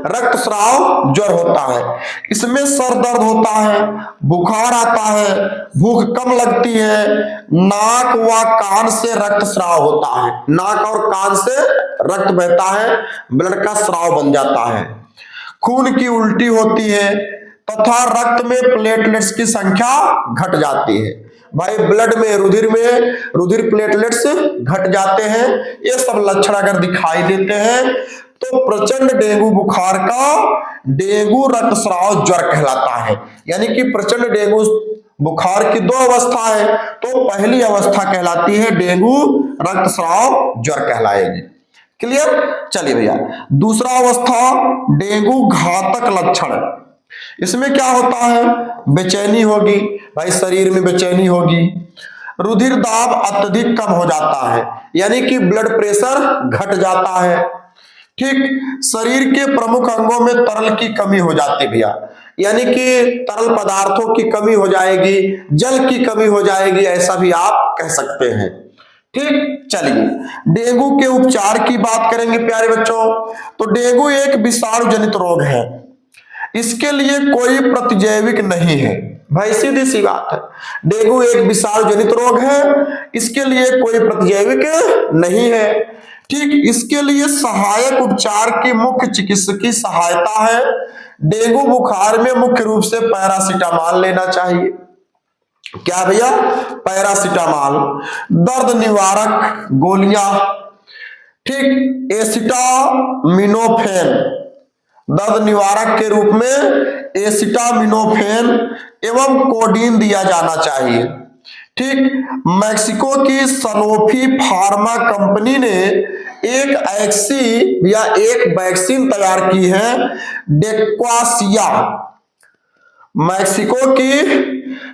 रक्तस्राव ज्वर होता है, इसमें सर दर्द होता है, बुखार आता है, भूख कम लगती है, नाक व कान से रक्तस्राव होता है, नाक और कान से रक्त बहता है, ब्लड का स्राव बन जाता है, खून की उल्टी होती है तथा रक्त में प्लेटलेट्स की संख्या घट जाती है। भाई ब्लड में, रुधिर प्लेटलेट्स घट जाते हैं। ये सब लक्षण अगर दिखाई देते हैं तो प्रचंड डेंगू बुखार का डेंगू रक्तस्राव ज्वर कहलाता है। यानी कि प्रचंड डेंगू बुखार की 2 अवस्था है, तो पहली अवस्था कहलाती है डेंगू रक्तस्राव ज्वर कहलाएगी। क्लियर। चलिए भैया, दूसरा अवस्था डेंगू घातक लक्षण। इसमें क्या होता है? बेचैनी होगी, भाई शरीर में बेचैनी होगी, रुधिर दाब अत्यधिक कम हो जाता है, यानी कि ब्लड प्रेशर घट जाता है। ठीक, शरीर के प्रमुख अंगों में तरल की कमी हो जाती है भैया, यानी कि तरल पदार्थों की कमी हो जाएगी, जल की कमी हो जाएगी, ऐसा भी आप कह सकते हैं। ठीक, चलिए डेंगू के उपचार की बात करेंगे प्यारे बच्चों। तो डेंगू एक विषाणु जनित रोग है, इसके लिए कोई प्रतिजैविक नहीं है। भाई सीधी सी बात है, डेंगू एक विषाणु जनित रोग है, इसके लिए कोई प्रतिजैविक नहीं है। ठीक, इसके लिए सहायक उपचार की मुख्य चिकित्सकीय सहायता है। डेंगू बुखार में मुख्य रूप से पैरासीटामॉल लेना चाहिए। क्या भैया? पैरासीटामॉल। दर्द निवारक गोलियां, ठीक, एसिटामिनोफेन, दर्द निवारक के रूप में एसिटामिनोफेन एवं कोडीन दिया जाना चाहिए। ठीक, मैक्सिको की सनोफी फार्मा कंपनी ने एक वैक्सीन तैयार की है, डेक्वासिया। मैक्सिको की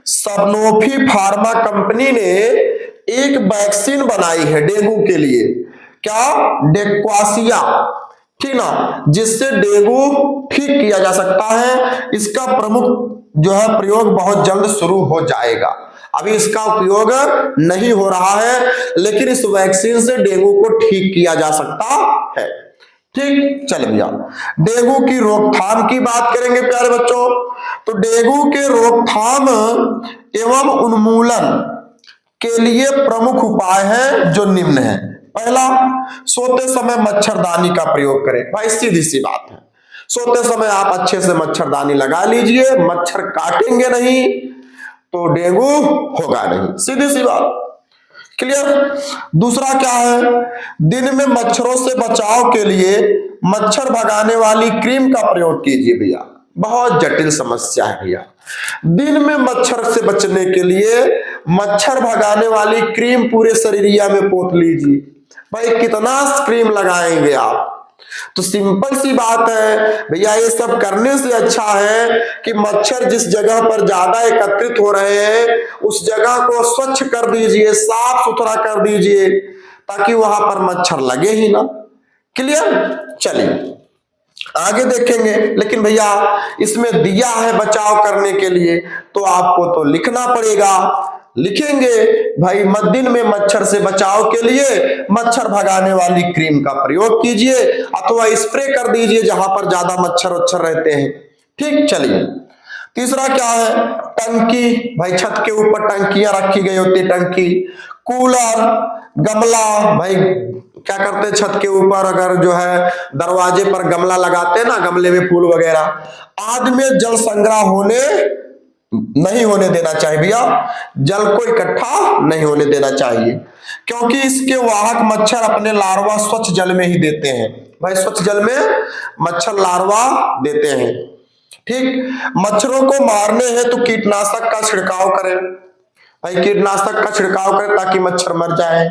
सनोफी फार्मा कंपनी ने एक वैक्सीन बनाई है डेंगू के लिए। क्या? डेक्वासिया, ठीक ना, जिससे डेंगू ठीक किया जा सकता है। इसका प्रमुख जो है प्रयोग बहुत जल्द शुरू हो जाएगा। अभी इसका उपयोग नहीं हो रहा है, लेकिन इस वैक्सीन से डेंगू को ठीक किया जा सकता है। ठीक, चलिए भैया डेंगू की रोकथाम की बात करेंगे प्यारे बच्चों। तो डेंगू के रोकथाम एवं उन्मूलन के लिए प्रमुख उपाय है जो निम्न है। पहला, सोते समय मच्छरदानी का प्रयोग करें। भाई सीधी सी बात है, सोते समय आप अच्छे से मच्छरदानी लगा लीजिए, मच्छर काटेंगे नहीं तो डेंगू होगा नहीं, सीधी सी बात। क्लियर? दूसरा क्या है? दिन में मच्छरों से बचाव के लिए मच्छर भगाने वाली क्रीम का प्रयोग कीजिए भैया। बहुत जटिल समस्या है भैया। दिन में मच्छर से बचने के लिए मच्छर भगाने वाली क्रीम पूरे शरीरिया में पोत लीजिए। भाई कितना क्रीम लगाएंगे आप? तो सिंपल सी बात है भैया, ये सब करने से अच्छा है कि मच्छर जिस जगह पर ज्यादा एकत्रित हो रहे हैं उस जगह को स्वच्छ कर दीजिए, साफ सुथरा कर दीजिए, ताकि वहां पर मच्छर लगे ही ना। क्लियर? चलिए आगे देखेंगे। लेकिन भैया इसमें दिया है बचाव करने के लिए, तो आपको तो लिखना पड़ेगा। लिखेंगे भाई, दिन में मच्छर से बचाव के लिए मच्छर भगाने वाली क्रीम का प्रयोग कीजिए अथवा स्प्रे कर दीजिए जहां पर ज्यादा मच्छर वच्छर रहते हैं। ठीक, चलिए तीसरा क्या है? टंकी। भाई छत के ऊपर टंकियां रखी गई होती, टंकी, कूलर, गमला। भाई क्या करते हैं छत के ऊपर, अगर जो है दरवाजे पर गमला लगाते हैं ना, गमले में फूल वगैरह, आदि में जल संग्रह नहीं होने देना चाहिए भैया। जल को इकट्ठा नहीं होने देना चाहिए, क्योंकि इसके वाहक मच्छर अपने लार्वा स्वच्छ जल में ही देते हैं। भाई स्वच्छ जल में मच्छर लार्वा देते हैं। ठीक, मच्छरों को मारने हैं तो कीटनाशक का छिड़काव करें। भाई कीटनाशक का छिड़काव करें ताकि मच्छर मर जाए।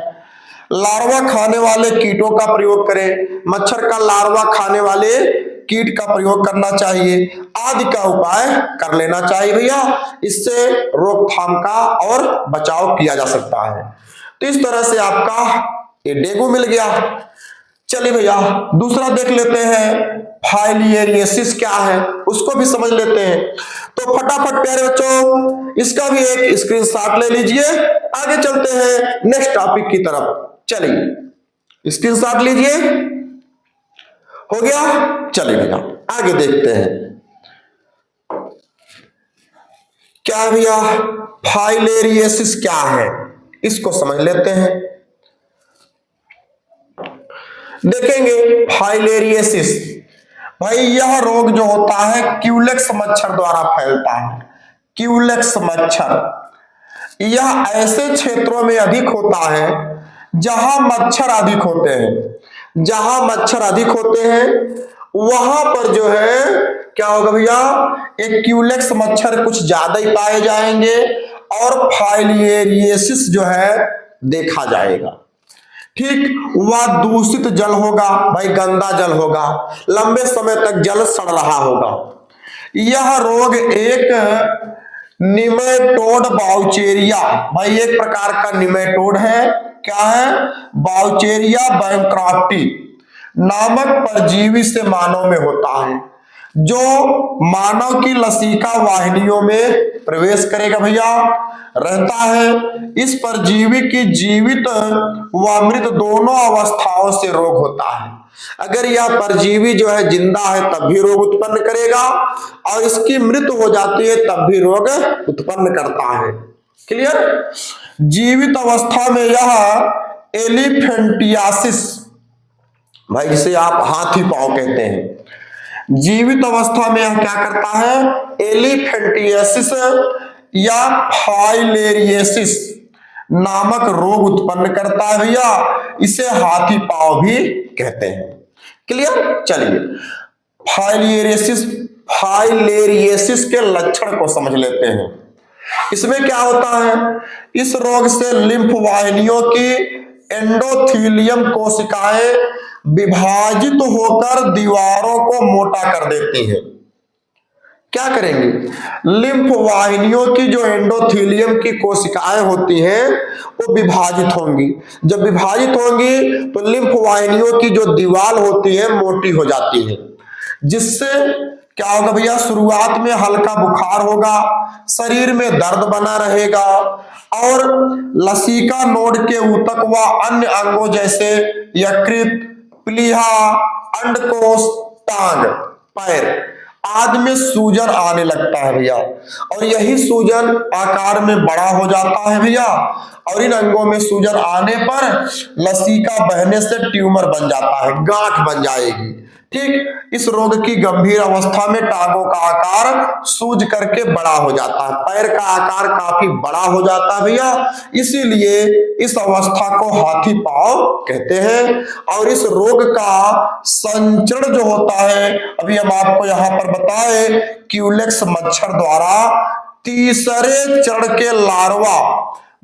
लार्वा खाने वाले कीटों का प्रयोग करें, मच्छर का लार्वा खाने वाले कीट का प्रयोग करना चाहिए, आदि का उपाय कर लेना चाहिए भैया। इससे रोकथाम का और बचाव किया जा सकता है। तो इस तरह से आपका ये डेंगू मिल गया। चलिए भैया दूसरा देख लेते हैं, फाइलियरियसिस क्या है उसको भी समझ लेते हैं। तो फटाफट प्यारे बच्चों इसका भी एक स्क्रीनशॉट ले लीजिए। आगे चलते हैं नेक्स्ट टॉपिक की तरफ। चलिए स्क्रीनशॉट लीजिए, हो गया। चलिए भैया आगे देखते हैं क्या भैया फाइलेरियसिस क्या है, इसको समझ लेते हैं। देखेंगे फाइलेरियसिस, भाई यह रोग जो होता है क्यूलेक्स मच्छर द्वारा फैलता है। क्यूलेक्स मच्छर यह ऐसे क्षेत्रों में अधिक होता है जहां मच्छर अधिक होते हैं। जहां मच्छर अधिक होते हैं वहां पर जो है क्या होगा भैया, एक क्यूलेक्स मच्छर कुछ ज्यादा ही पाए जाएंगे और फाइलियरियसिस जो है देखा जाएगा। ठीक, वह दूषित जल होगा, भाई गंदा जल होगा, लंबे समय तक जल सड़ रहा होगा। यह रोग एक निमेटोड बाउचेरिया, भाई एक प्रकार का निमेटोड है, क्या है, बाउचेरिया बैनक्राफ्टी नामक परजीवी से मानव में होता है। जो मानव की लसिका वाहिनियों में प्रवेश करेगा भैया, रहता है। इस परजीवी की जीवित व मृत दोनों अवस्थाओं से रोग होता है। अगर यह परजीवी जो है जिंदा है तब भी रोग उत्पन्न करेगा, और इसकी मृत्यु हो जाती है तब भी रोग उत्पन्न करता है। क्लियर? जीवित अवस्था में यह एलिफेंटियासिस, भाई जिसे आप हाथी पांव कहते हैं, जीवित अवस्था में यह क्या करता है? एलिफेंटियासिस या फाइलेरियसिस नामक रोग उत्पन्न करता है भैया। इसे हाथी पांव भी कहते हैं। क्लियर? चलिए फाइलेरियसिस के लक्षण को समझ लेते हैं। इसमें क्या होता है? इस रोग से लिम्फ वाहिनियों की एंडोथीलियम कोशिकाएं विभाजित होकर दीवारों को मोटा कर देती हैं। क्या करेंगी? लिम्फ वाहिनियों की जो एंडोथीलियम की कोशिकाएं होती हैं वो विभाजित होंगी। जब विभाजित होंगी तो लिम्फ वाहिनियों की जो दीवार होती है मोटी हो जाती है, जिससे क्या होगा भैया? शुरुआत में हल्का बुखार होगा, शरीर में दर्द बना रहेगा, और लसिका नोड के ऊतक व अन्य अंगों जैसे यकृत, प्लीहा, अंडकोश, टांग, पैर आदि में सूजन आने लगता है भैया। और यही सूजन आकार में बड़ा हो जाता है भैया, और इन अंगों में सूजन आने पर लसिका बहने से ट्यूमर बन जाता है, गांठ बन जाएगी। ठीक, इस रोग की गंभीर अवस्था में टांगों का आकार सूज करके बड़ा हो जाता है, पैर का आकार काफी बड़ा हो जाता है भैया। इसीलिए इस अवस्था को हाथी पांव कहते हैं। और इस रोग का संचरण जो होता है, अभी हम आपको यहां पर बताए, क्यूलेक्स मच्छर द्वारा तीसरे चरण के लार्वा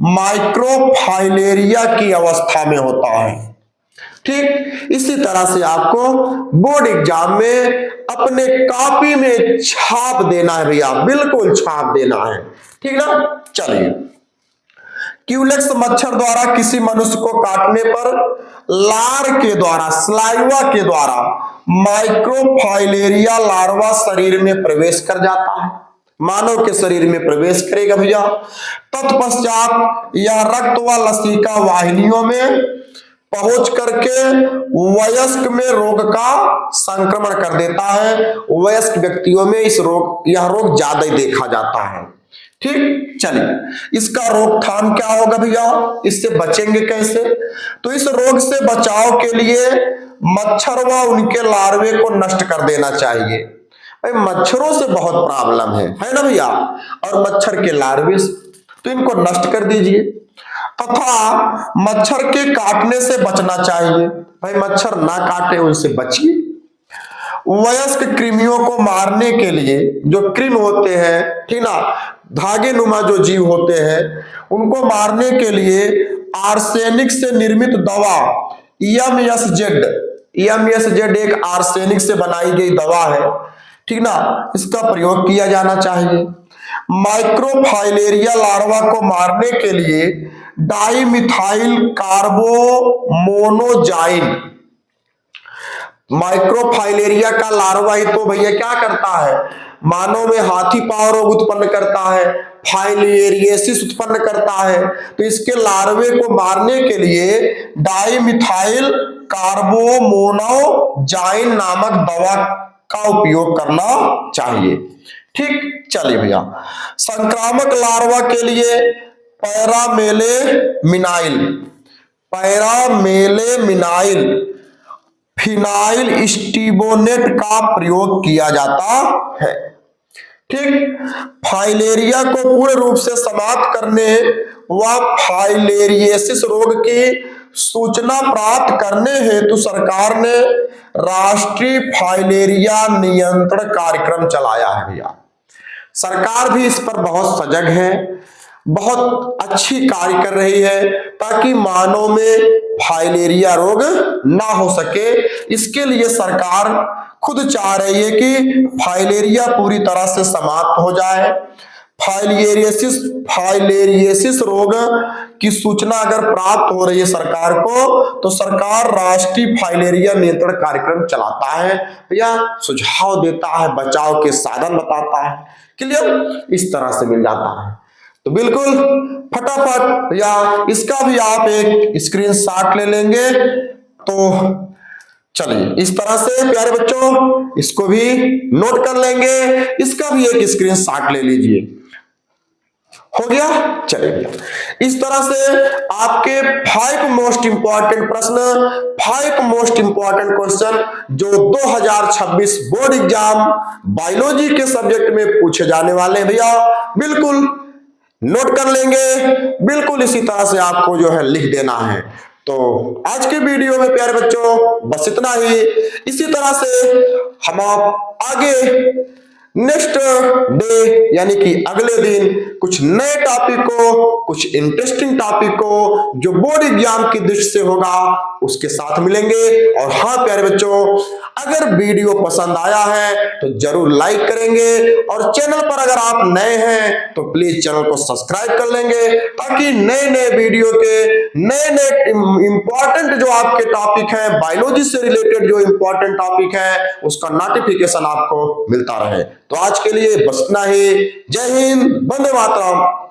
माइक्रोफाइलेरिया की अवस्था में होता है। ठीक, इसी तरह से आपको बोर्ड एग्जाम में अपने कॉपी में छाप देना है भैया, बिल्कुल छाप देना है। ठीक ना? चलिए, क्यूलेक्स मच्छर द्वारा किसी मनुष्य को काटने पर लार के द्वारा, स्लाइवा के द्वारा माइक्रोफाइलेरिया लार्वा शरीर में प्रवेश कर जाता है, मानव के शरीर में प्रवेश करेगा भैया। तत्पश्चात यह रक्त व लसिका वाहिनियों में पहुंच करके वयस्क में रोग का संक्रमण कर देता है। वयस्क व्यक्तियों में यह रोग ज्यादा ही देखा जाता है। ठीक, चलिए, इसका रोकथाम क्या होगा भैया? इससे बचेंगे कैसे? तो इस रोग से बचाव के लिए मच्छर व उनके लार्वे को नष्ट कर देना चाहिए। भाई मच्छरों से बहुत प्रॉब्लम है ना भैया, और मच्छर के लार्वे, तो इनको नष्ट कर दीजिए। तथा मच्छर के काटने से बचना चाहिए। भाई मच्छर ना काटे, उनसे बचिए। वयस्क कृमियों को मारने के लिए जो कृमि होते हैं, ठीक ना, धागे नुमा जो जीव होते हैं, उनको मारने के लिए आर्सेनिक से निर्मित दवा EMSZ एक आर्सेनिक से बनाई गई दवा है, ठीक ना, इसका प्रयोग किया जाना चाहिए। माइक्रोफाइलेरिया लार्वा को मारने के लिए डाइमिथाइल कार्बोमोनोजाइन, माइक्रोफाइलेरिया का लार्वा ही तो भैया क्या करता है? मानव में हाथी पांव रोग उत्पन्न करता है, फाइलेरियसिस उत्पन्न करता है। तो इसके लार्वे को मारने के लिए डाइमिथाइल कार्बोमोनोजाइन नामक दवा का उपयोग करना चाहिए। ठीक, चलिए भैया, संक्रामक लार्वा के लिए पैरामेलेमिनाइल फिनाइल स्टीबोनेट का प्रयोग किया जाता है। ठीक, फाइलेरिया को पूर्ण रूप से समाप्त करने व फाइलेरियसिस रोग की सूचना प्राप्त करने हेतु सरकार ने राष्ट्रीय फाइलेरिया नियंत्रण कार्यक्रम चलाया है भैया। सरकार भी इस पर बहुत सजग है, बहुत अच्छी कार्य कर रही है, ताकि मानव में फाइलेरिया रोग ना हो सके। इसके लिए सरकार खुद चाह रही है कि फाइलेरिया पूरी तरह से समाप्त हो जाए। फाइलेरियसिस रोग की सूचना अगर प्राप्त हो रही है सरकार को, तो सरकार राष्ट्रीय फाइलेरिया नियंत्रण कार्यक्रम चलाता है या सुझाव देता है, बचाव के साधन बताता है। क्लियर? इस तरह से मिल जाता है। तो बिल्कुल फटाफट या इसका भी आप एक स्क्रीनशॉट ले लेंगे। तो चलिए इस तरह से प्यारे बच्चों इसको भी नोट कर लेंगे, इसका भी एक स्क्रीनशॉट ले लीजिए। हो गया? चलिए इस तरह से आपके 5 मोस्ट इंपॉर्टेंट प्रश्न, 5 मोस्ट इंपॉर्टेंट क्वेश्चन जो 2026 बोर्ड एग्जाम बायोलॉजी के सब्जेक्ट में पूछे जाने वाले हैं भैया, बिल्कुल नोट कर लेंगे। बिल्कुल इसी तरह से आपको जो है लिख देना है। तो आज के वीडियो में प्यारे बच्चों बस इतना ही। इसी तरह से हम आप आगे नेक्स्ट डे यानी कि अगले दिन कुछ नए टॉपिक को, कुछ इंटरेस्टिंग टॉपिक को जो बोर्ड एग्जाम की दृष्टि से होगा उसके साथ मिलेंगे। और हाँ प्यारे बच्चों, अगर वीडियो पसंद आया है तो जरूर लाइक करेंगे, और चैनल पर अगर आप नए हैं तो प्लीज चैनल को सब्सक्राइब कर लेंगे, ताकि नए नए वीडियो के नए इंपॉर्टेंट जो आपके टॉपिक है, बायोलॉजी से रिलेटेड जो इंपॉर्टेंट टॉपिक है, उसका नोटिफिकेशन आपको मिलता रहे। तो आज के लिए बस इतना ही। जय हिंद, वंदे मातरम।